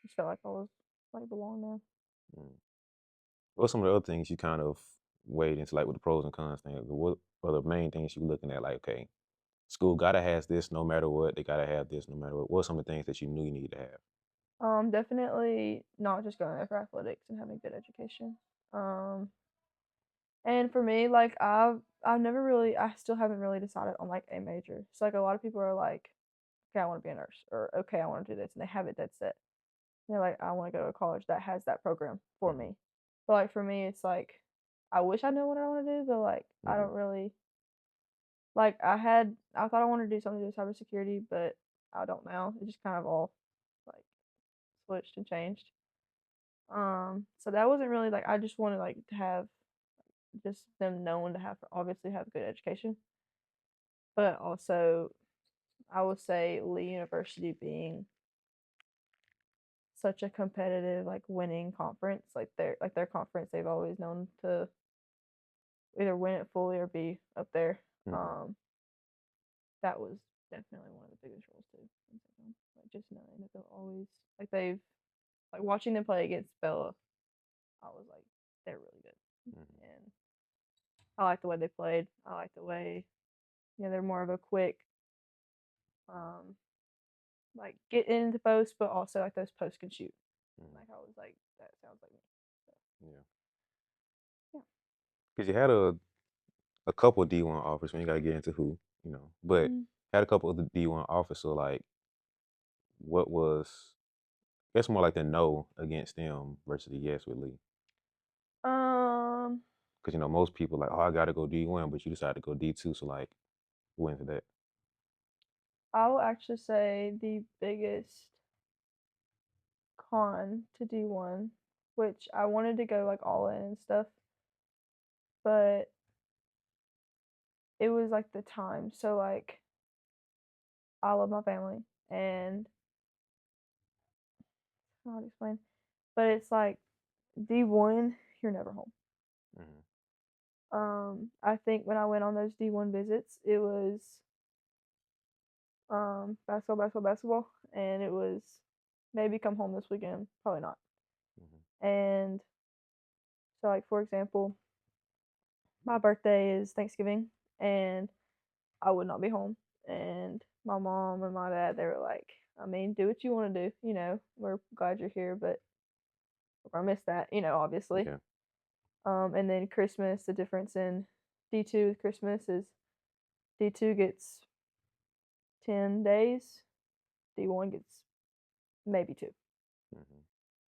Just felt like I was like belong there. Mm. What's some of the other things you kind of weighed into, like with the pros and cons thing? What are the main things you're looking at? Like, okay, school gotta has this no matter what. They gotta have this no matter what. What are some of the things that you knew you needed to have? Definitely not just going there for athletics and having good education. Um, and for me, like I've never really, I still haven't really decided on like a major. So like a lot of people are like, okay, I want to be a nurse, or okay, I want to do this, and they have it dead set. And they're like, I want to go to a college that has that program for Mm-hmm. me. But like for me, it's like I wish I knew what I want to do, but like I Mm-hmm. don't really like I thought I wanted to do something to do with cybersecurity, but I don't now. It just kind of all like switched and changed. So that wasn't really like I just wanted like to have just them known to have obviously have good education, but also I would say Lee University being such a competitive like winning conference, like their conference they've always known to either win it fully or be up there. Mm-hmm. Um, that was definitely one of the biggest roles too. Like just knowing that they'll always like they've like watching them play against Bella, I was like they're really good, Mm-hmm. and I like the way they played. I like the way they're more of a quick um like get into post, but also like those posts can shoot. Mm-hmm. Like I was like that sounds like me. So, Yeah, yeah. because you had a couple of D1 offers. When you gotta get into who, but Mm. had a couple of the D1 offers. So like, what was? I guess more like the no against them versus the yes with Lee. Um, Because most people like, oh, I gotta go D1, but you decided to go D2. So like, who went for that? I will actually say the biggest con to D1, which I wanted to go like all in and stuff, but it was like the time. So like I love my family and I don't explain, but it's like D1, you're never home. Mm-hmm. I think when I went on those D1 visits, it was basketball, and it was maybe come home this weekend, probably not. Mhm. And so, like for example, my birthday is Thanksgiving, and I would not be home. And my mom and my dad, they were like, I mean, do what you want to do. We're glad you're here, but we're gonna miss that. Obviously. Yeah. And then Christmas, the difference in D2 with Christmas is D2 gets 10 days, D1 gets maybe 2. Mhm.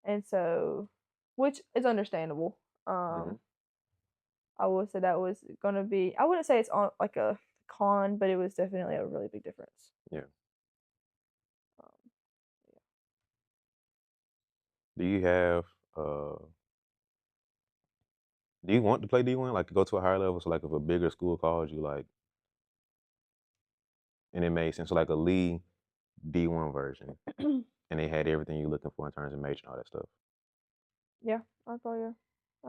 And so, which is understandable. Mhm. Um, I will say that was gonna be. I wouldn't say it's on like a con, but it was definitely a really big difference. Yeah. Um, Do you have uh do you want to play D1? Like to go to a higher level? So like if a bigger school calls you like and it made sense. So like a Lee D1 version yeah. and they had everything you're looking for in terms of major and all that stuff. Yeah, I'd probably go.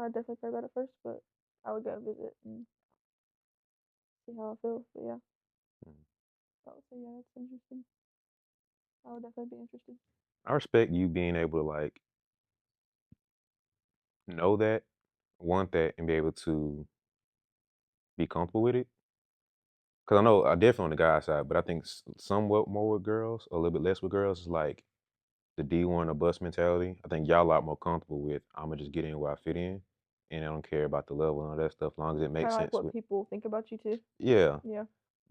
I'd definitely pray about it first, but I would go visit and see how I feel. But yeah, Mhm. I would say yeah, that's interesting. I would definitely be interested. I respect you being able to like know that, want that, and be able to be comfortable with it. Cause I know I definitely on the guy side, but I think somewhat more with girls, a little bit less with girls. Is like the D1 or bus mentality. I think y'all a lot more comfortable with. I'ma just get in where I fit in, and I don't care about the level and all that stuff, as long as it Kind makes of like sense what with. people think about you too. Yeah, Yeah.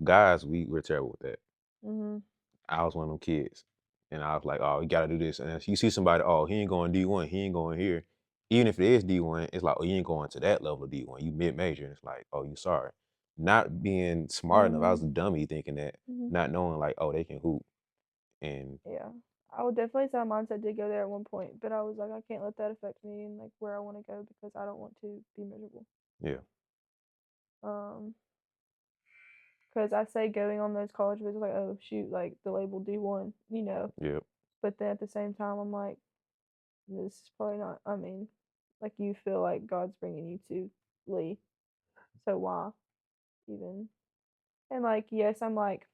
guys, we're terrible with that. Mhm. I was one of them kids, and I was like, oh, you gotta do this. And if you see somebody, oh, he ain't going D1, he ain't going here. Even if it is D1, it's like, oh, you ain't going to that level of D1. You mid major, and it's like, oh, you sorry. Not being smart enough. I was Mhm. a dummy thinking that, Mhm. not knowing like, oh, they can hoop. And Yeah. I would definitely say my mindset did go there at one point, but I was like, I can't let that affect me and like where I want to go because I don't want to be miserable. yeah, Um, because I say going on those college visits like, oh shoot, like the label D1. yeah. But then at the same time, I'm like, this is probably not. I mean, like you feel like God's bringing you to Lee, so why even? And like, yes, I'm like,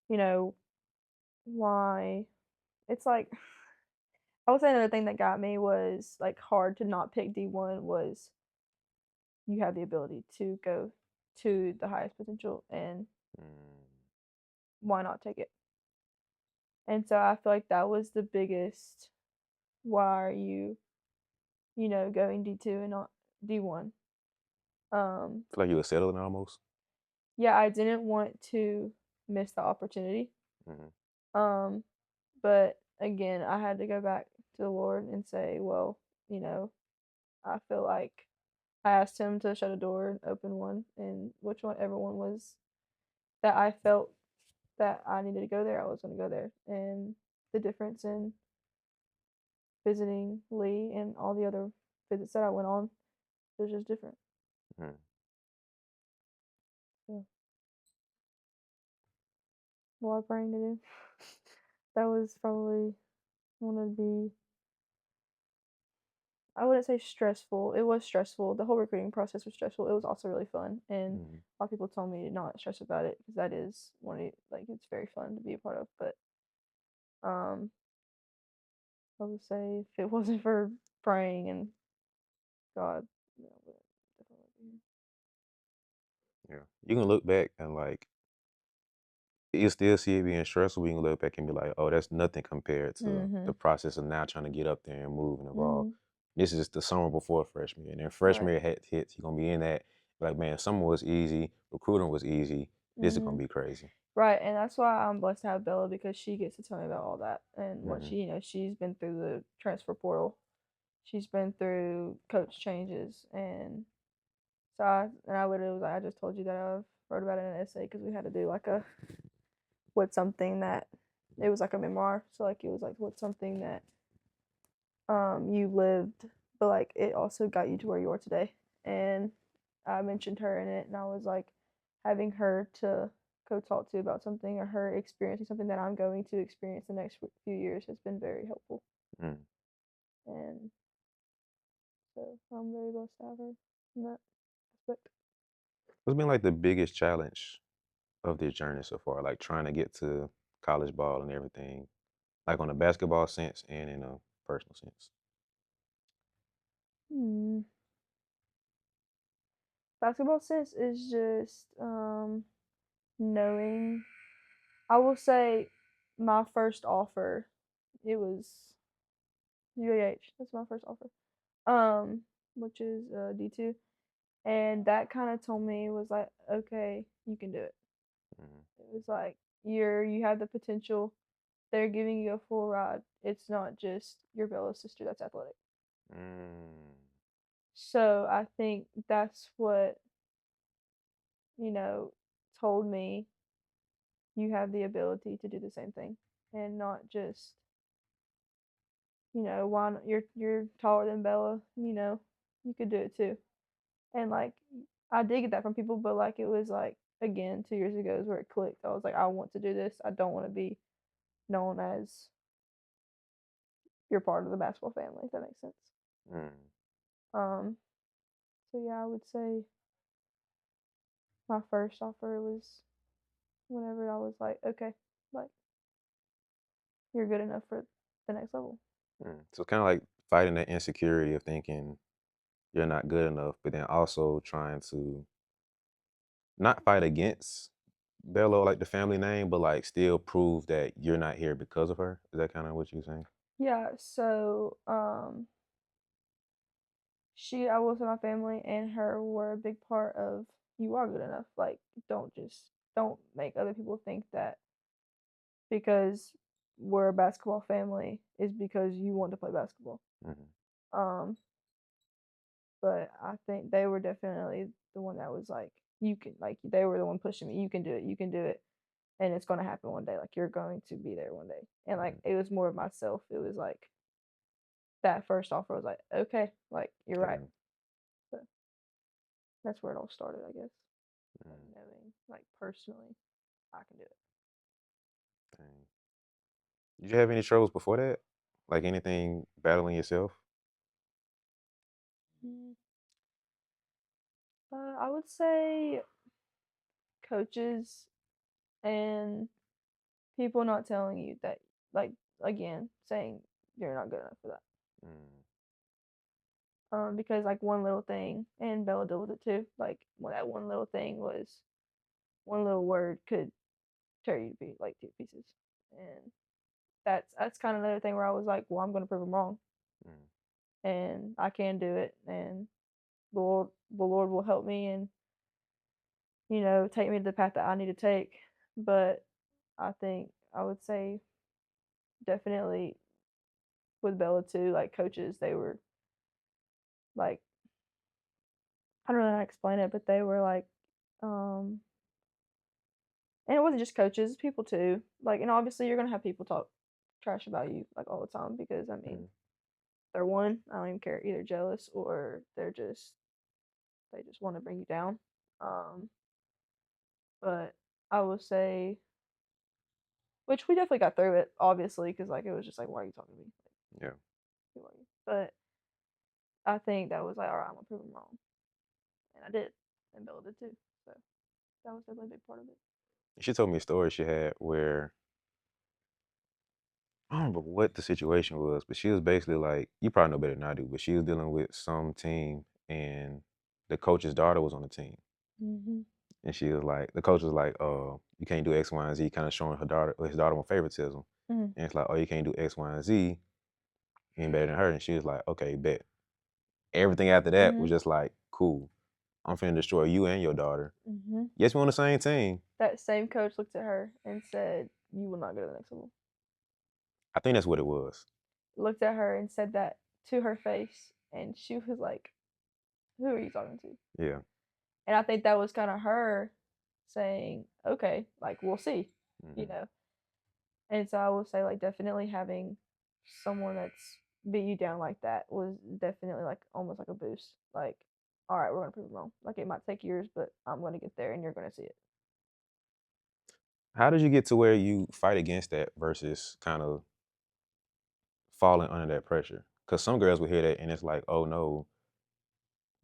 you know, why? It's like I would say another thing that got me was like hard to not pick D1 was you have the ability to go to the highest potential and Mm, why not take it? And so I feel like that was the biggest why are you going D2 and not D1. Um feel like you were settling almost. yeah, I didn't want to miss the opportunity. Mm-hmm. Um but again, I had to go back to the Lord and say, well, you know, I feel like I asked him to shut a door and open one, and which one everyone was that I felt that I needed to go there, I was going to go there. And the difference in visiting Lee and all the other visits that I went on was just different. Mm. So, a lot of praying to do. That was probably one of the, I wouldn't say stressful. It was stressful. The whole recruiting process was stressful. It was also really fun. And Mm. a lot of people told me to not stress about it because that is one of, like, it's very fun to be a part of. But, um, I would say if it wasn't for praying and God, but definitely. Yeah, you can look back and like you still see it being stressful. We can look back and be like, oh, that's nothing compared to the Mhm. process of now trying to get up there and move and evolve. Mhm. This is just the summer before freshman year. And then Right. freshman year hits, you're gonna be in that like, man, summer was easy, recruiting was easy. This is gonna Mhm. be crazy. Right, and that's why I'm blessed to have Bella because she gets to tell me about all that and what Hmm. she's been through the transfer portal. She's been through coach changes, and I literally was like, I just told you that I wrote about it in an essay because we had to do like a what's something that it was like a memoir, so like it was like what's something that you lived, but like it also got you to where you are today. And I mentioned her in it, and I was like, having her to go talk to about something or her experiencing something that I'm going to experience the next few years has been very helpful. Mm. And so I'm very blessed to have her in that aspect. What's been like the biggest challenge of this journey so far? Like trying to get to college ball and everything. like on a basketball sense and in a personal sense? Hmm. Basketball sense is just knowing. I will say my first offer, it was UAH. That's my first offer. Which is D2, and that kind of told me was like, okay, you can do it. Mm, It was like you have the potential. They're giving you a full ride. It's not just your fellow sister that's athletic. mm, So I think that's what you know told me you have the ability to do the same thing, and not just why not, you're taller than Bella. You could do it too. And like I did get that from people, but like it was like again 2 years ago is where it clicked. I was like, I want to do this. I don't want to be known as you're part of the basketball family, if that makes sense. mm. Um, so yeah, I would say my first offer was whenever I was like, okay, like you're good enough for the next level. So kind of like fighting that insecurity of thinking you're not good enough, but then also trying to not fight against Bella or like the family name, but like still prove that you're not here because of her. Is that kind of what you're saying? Yeah, so I will say my family and her were a big part of you are good enough. Like don't make other people think that because we're a basketball family is because you want to play basketball. Hmm. Um, but I think they were definitely the one that was like, you can, like, they were the one pushing me. You can do it, and it's gonna happen one day. Like you're going to be there one day. And like it was more of myself. It was like that first offer was like, okay, like you're right. Okay. So that's where it all started, I guess. Like Mm, knowing, like personally, I can do it. dang. Did you have any troubles before that? Like anything battling yourself? Mm. I would say coaches and people not telling you that, like, again, saying you're not good enough for that. Mm, Because like one little thing, and Bella dealt with it too. Like when that one little thing was one little word could tear you to like two pieces, and that's kind of another thing where I was like, well, I'm gonna prove them wrong, mm. and I can do it, and the Lord will help me, and take me to the path that I need to take. But I think I would say definitely with Bella too, like coaches, they were like, I don't know how to explain it, but they were like, um, and it wasn't just coaches, people too. Like, and obviously you're gonna have people talk trash about you like all the time because I mean, Mm. they're one, I don't even care, either jealous or they just want to bring you down. Um, but I would say, which we definitely got through it, obviously, because like it was just like, why are you talking to me? Like, Yeah. who are you? But I think that was like, all right, I'm gonna prove them wrong, and I did, and Bella did too. So that was definitely a big part of it. She told me a story she had where I don't remember what the situation was, but she was basically like, you probably know better than I do, but she was dealing with some team and the coach's daughter was on the team. Mm-hmm. And she was like, the coach was like, you can't do X, Y, and Z, kind of showing his daughter more favoritism. Mm-hmm. And it's like, oh, you can't do X, Y, and Z, you ain't better than her. And she was like, okay, bet. Everything after that Mm-hmm. was just like, cool. I'm finna destroy you and your daughter. Mm-hmm. Yes, we're on the same team. That same coach looked at her and said, "You will not go to the next level." I think that's what it was. Looked at her and said that to her face, and she was like, "Who are you talking to?" Yeah. And I think that was kind of her saying, "Okay, like we'll see," you Hmm. know. And so I will say, like, definitely having someone that's beat you down like that was definitely like almost like a boost. Like, all right, we're gonna prove them wrong. Like it might take years, but I'm gonna get there, and you're gonna see it. How did you get to where you fight against that versus kind of falling under that pressure? Because some girls will hear that and it's like, oh no,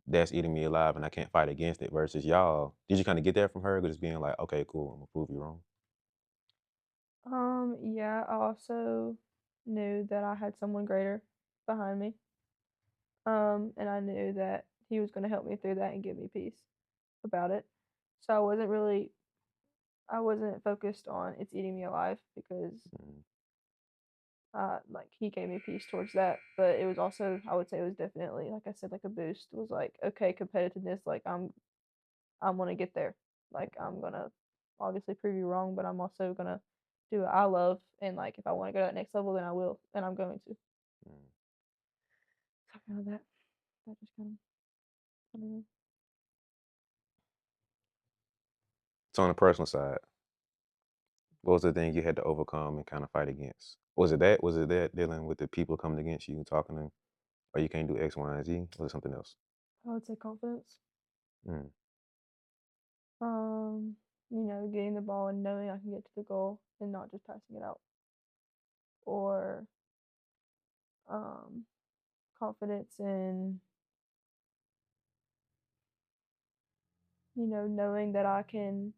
that's eating me alive and I can't fight against it. Versus y'all, did you kind of get that from her? Just being like, okay, cool, I'm gonna prove you wrong. Yeah. I also knew that I had someone greater behind me. And I knew that he was going to help me through that and give me peace about it. So I wasn't focused on it's eating me alive because Mm, like he gave me peace towards that. But it was also, I would say, it was definitely, like I said, like a boost. It was like, okay, competitiveness, like I'm gonna get there. Like I'm gonna obviously prove you wrong, but I'm also gonna do what I love, and like if I want to go to that next level, then I will, and I'm going to. mm. So kind of that just kind of, I don't know. So on the personal side, what was the thing you had to overcome and kind of fight against? Was it that? Was it that dealing with the people coming against you and talking to them, or you can't do X, Y, and Z? Or was it something else? I would say confidence. Mm, Um, getting the ball and knowing I can get to the goal and not just passing it out, or um, confidence in knowing that I can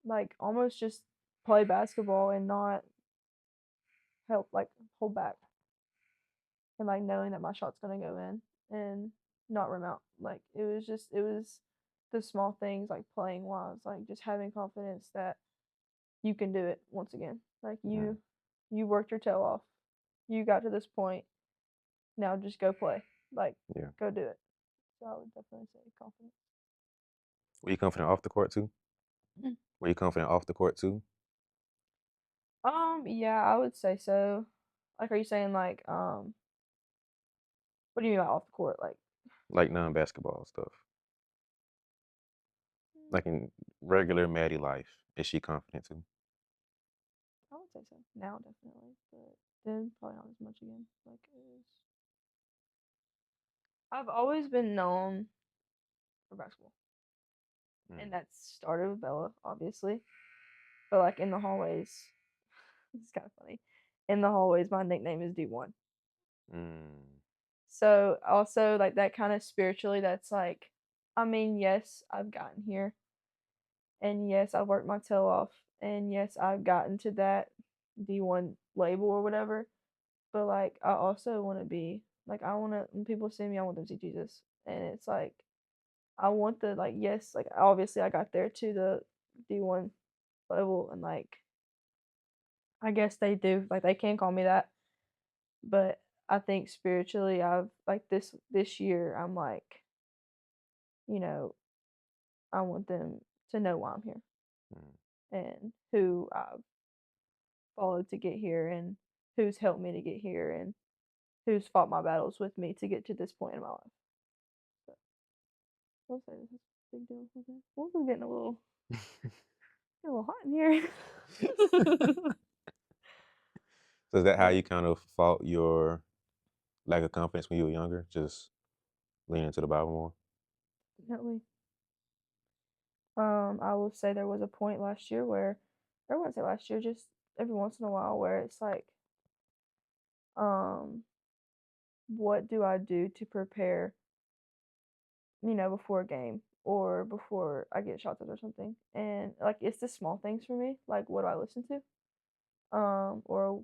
like almost just play basketball and not help like hold back, and like knowing that my shot's gonna go in and not rim out. Like it was the small things like playing wise, like just having confidence that you can do it once again. Like mm, you worked your tail off. You got to this point. Now just go play. Like yeah. go do it. So I would definitely say confidence. Were you confident off the court too? Mm. Were you confident off the court too? Yeah, I would say so. Like, are you saying like, what do you mean by off the court? Like, Like non-basketball stuff, mm, like in regular Maddie life. Is she confident too? I would say so. Now definitely, but then probably not as much again. Like, it was. I've always been known for basketball, Mm, and that started with Bella, obviously. But like in the hallways, it's kind of funny. In the hallways, my nickname is D1. mm, So also like that kind of spiritually, that's like, I mean, yes, I've gotten here, and yes, I've worked my tail off, and yes, I've gotten to that D1 label or whatever. But like, I also want to be like, I want to when people see me, I want them to see Jesus, and it's like I want the like, yes, like obviously I got there to the D1 level, and like I guess they do like they can call me that, but I think spiritually I've like this year I'm like, you know, I want them to know why I'm here mm, and who I've followed to get here and who's helped me to get here and who's fought my battles with me to get to this point in my life. So I'll say this is a big deal. Okay. Well, this is getting a little hot in here. So is that how But you kind of fought your lack of confidence when you were younger? Just leaning into the Bible more? definitely. I will say there was a point last year where, or I wouldn't say last year, just every once in a while where it's like, um, what do I do to prepare, before a game or before I get shots at or something? And like it's the small things for me. Like what do I listen to? Or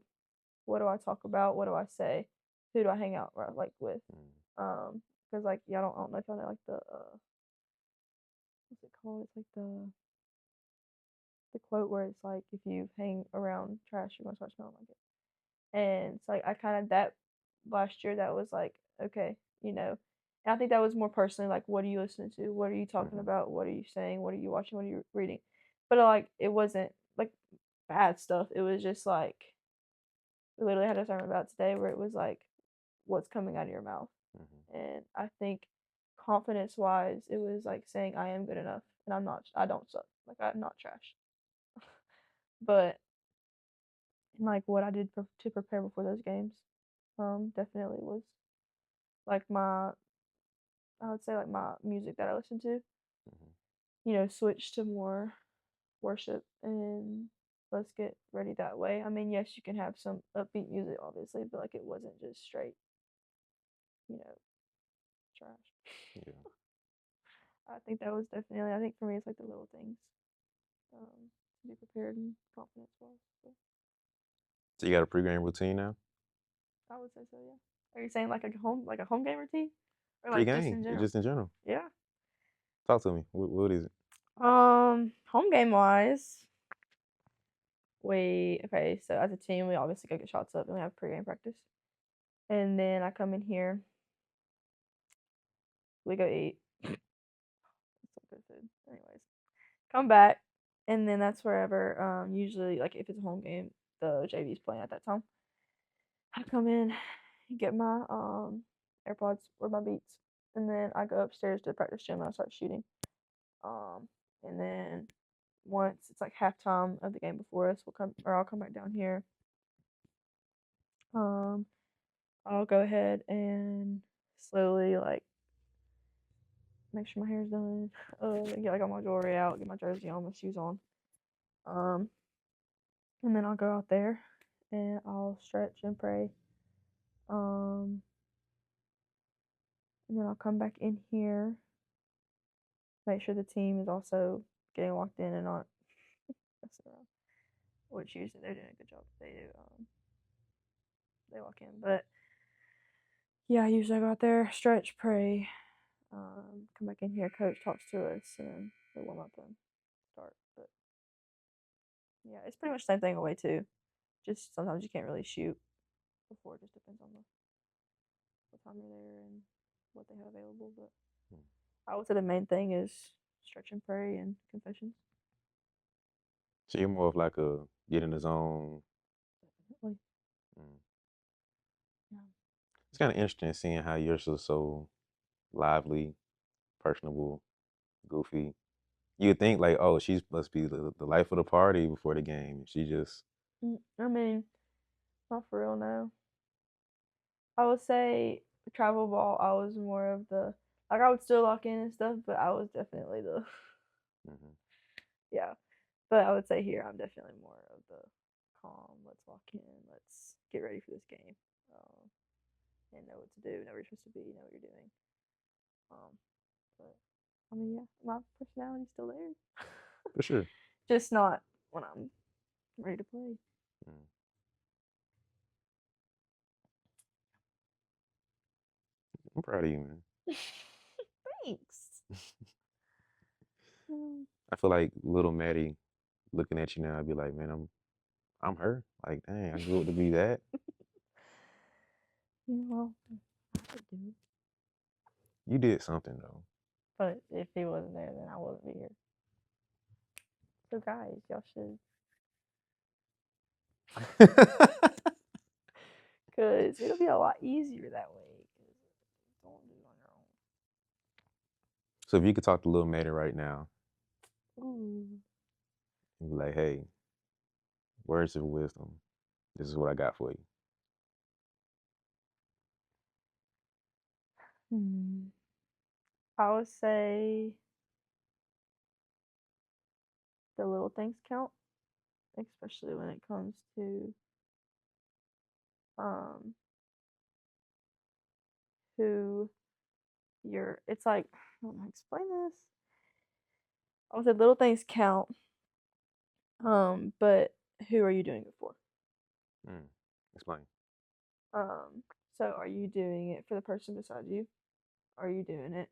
what do I talk about? What do I say? Who do I hang out like with? Mm, Because like yeah, I don't know if y'all know like the what's it called? It's like the quote where it's like if you hang around trash, you're gonna start smelling like it. And it's like I kind of that last year that was like okay, and I think that was more personally like what are you listening to? What are you talking mhm, about? What are you saying? What are you watching? What are you reading? But like it wasn't like bad stuff. It was just like we literally had a sermon about today where it was like what's coming out of your mouth. mhm. And I think confidence wise, it was like saying I am good enough and I don't suck. Like I'm not trash. But like what I did to prepare before those games, definitely was like I would say like my music that I listen to, Mhm. switch to more worship and let's get ready that way. I mean, yes, you can have some upbeat music, obviously, but like it wasn't just straight, you know, trash. Yeah. I think that was definitely. I think for me, it's like the little things, to be prepared and confidence wise. So. So you got a pregame routine now? I would say so, yeah. Are you saying like a home game routine? Or like just Pregame, in general? just in general. Yeah. Talk to me. What is it? Home game wise, so as a team we obviously go get shots up and we have pregame practice. And then I come in here, we go eat. That's some good food. Anyways. Come back and then that's wherever usually like if it's a home game, the JV's playing at that time. I come in, get my AirPods or my Beats, and then I go upstairs to the practice gym and I start shooting. Um, and then once it's like halftime of the game before us, I'll come back down here. Um, I'll go ahead and slowly like make sure my hair's done. Get like all my jewelry out, get my jersey on, my shoes on. Um, and then I'll go out there and I'll stretch and pray. Um, and then I'll come back in here, make sure the team is also getting locked in and not messing around. Which usually they're doing a good job. They do. They lock in, but yeah, usually I go out there, stretch, pray, come back in here. Coach talks to us, and then we warm up and start. But yeah, it's pretty much the same thing away too. Just sometimes you can't really shoot before. It just depends on what time you're there and what they have available. But Hmm. I would say the main thing is stretch and pray and confessions. So you're more of like a get in the zone. Definitely. Mm. Yeah. It's kind of interesting seeing how you're so lively, personable, goofy. You would think like, oh, she must be the life of the party before the game. She just, I mean, not for real now. I would say travel ball. I was more of the like I would still lock in and stuff, but I was definitely the mhm. yeah. But I would say here I'm definitely more of the calm. Let's lock in. Let's get ready for this game. Um, and know what to do. Know where you're supposed to be. Know what you're doing. Um, but I mean, yeah, my personality's still there. For sure. Just not when I'm ready to play. Mm. I'm proud of you, man. Thanks. Um, I feel like little Maddie looking at you now, I'd be like, man, I'm her. Like, dang, I grew up to be that. yeah, well, I could do it. You did something though. But if he wasn't there, then I wouldn't be here. So guys, y'all should, cause it'll be a lot easier that way. Cause don't do it on your So if you could talk to little Maddie right now own. and be like, hey, words of wisdom. This is what I got for you. I would say the little things count, especially when it comes to um who you're. It's like I don't know how to explain this. I would say little things count, but who are you doing it for? Mm. Explain. Um, so are you doing it for the person beside you? Are you doing it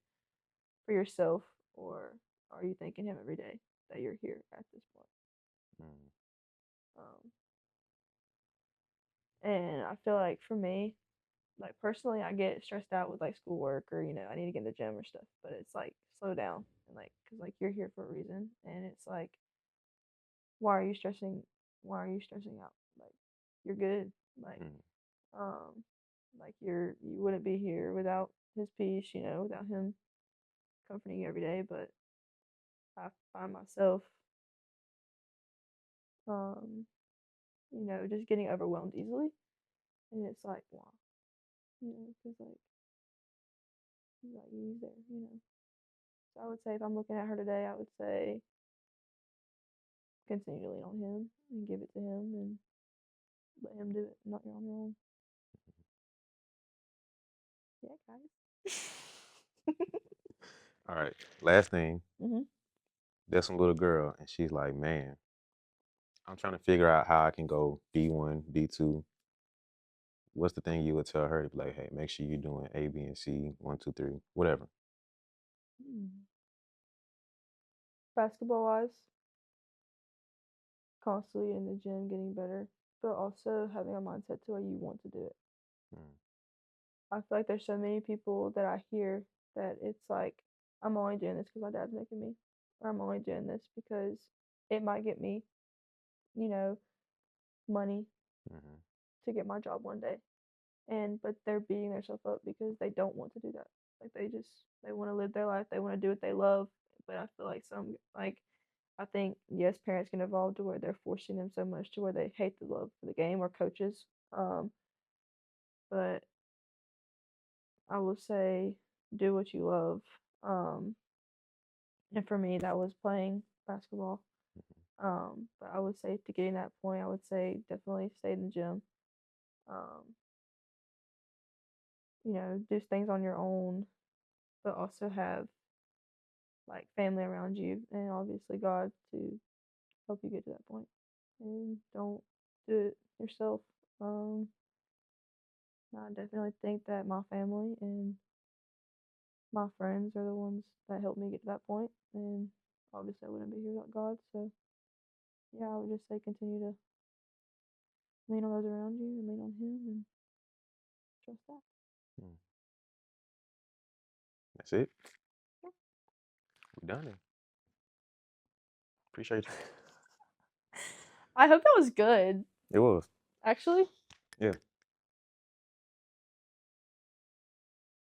for yourself, or are you thanking him every day that you're here at this point? Mm. Um, and I feel like for me, like personally, I get stressed out with like schoolwork or I need to get in the gym or stuff. But it's like slow down and like because like you're here for a reason, and it's like why are you stressing? Why are you stressing out? Like you're good. Like Mm. um, like you wouldn't be here without his peace, without him comforting you every day. But I find myself um, just getting overwhelmed easily, and it's like wow, because like he's there. So I would say if I'm looking at her today, I would say continue to lean on him and give it to him and let him do it, not you on your own. Yeah, guys. All right. Last thing. Mhm. There's some little girl, and she's like, man, I'm trying to figure out how I can go B1, B2. What's the thing you would tell her to be like, hey, make sure you're doing A, B, and C, 1, 2, 3, whatever. Basketball wise, constantly in the gym getting better, but also having a mindset to where you want to do it. Mm. I feel like there's so many people that I hear that it's like, I'm only doing this because my dad's making me, or I'm only doing this because it might get me, you know, money Mm-hmm. to get my job one day. But they're beating themselves up because they don't want to do that. Like they want to live their life, they want to do what they love. But I feel like I think yes, parents can evolve to where they're forcing them so much to where they hate the love for the game or coaches. But I will say do what you love. Um, and for me, that was playing basketball. But I would say to getting that point, I would say definitely stay in the gym. Um, do things on your own, but also have like family around you and obviously God to help you get to that point. And don't do it yourself. Um, I definitely think that my family and my friends are the ones that helped me get to that point, and obviously I wouldn't be here without God. So yeah, I would just say continue to lean on those around you and lean on Him and trust that. Mm. That's it. Yeah. We done it. Appreciate you. I hope that was good. It was. Actually. Yeah.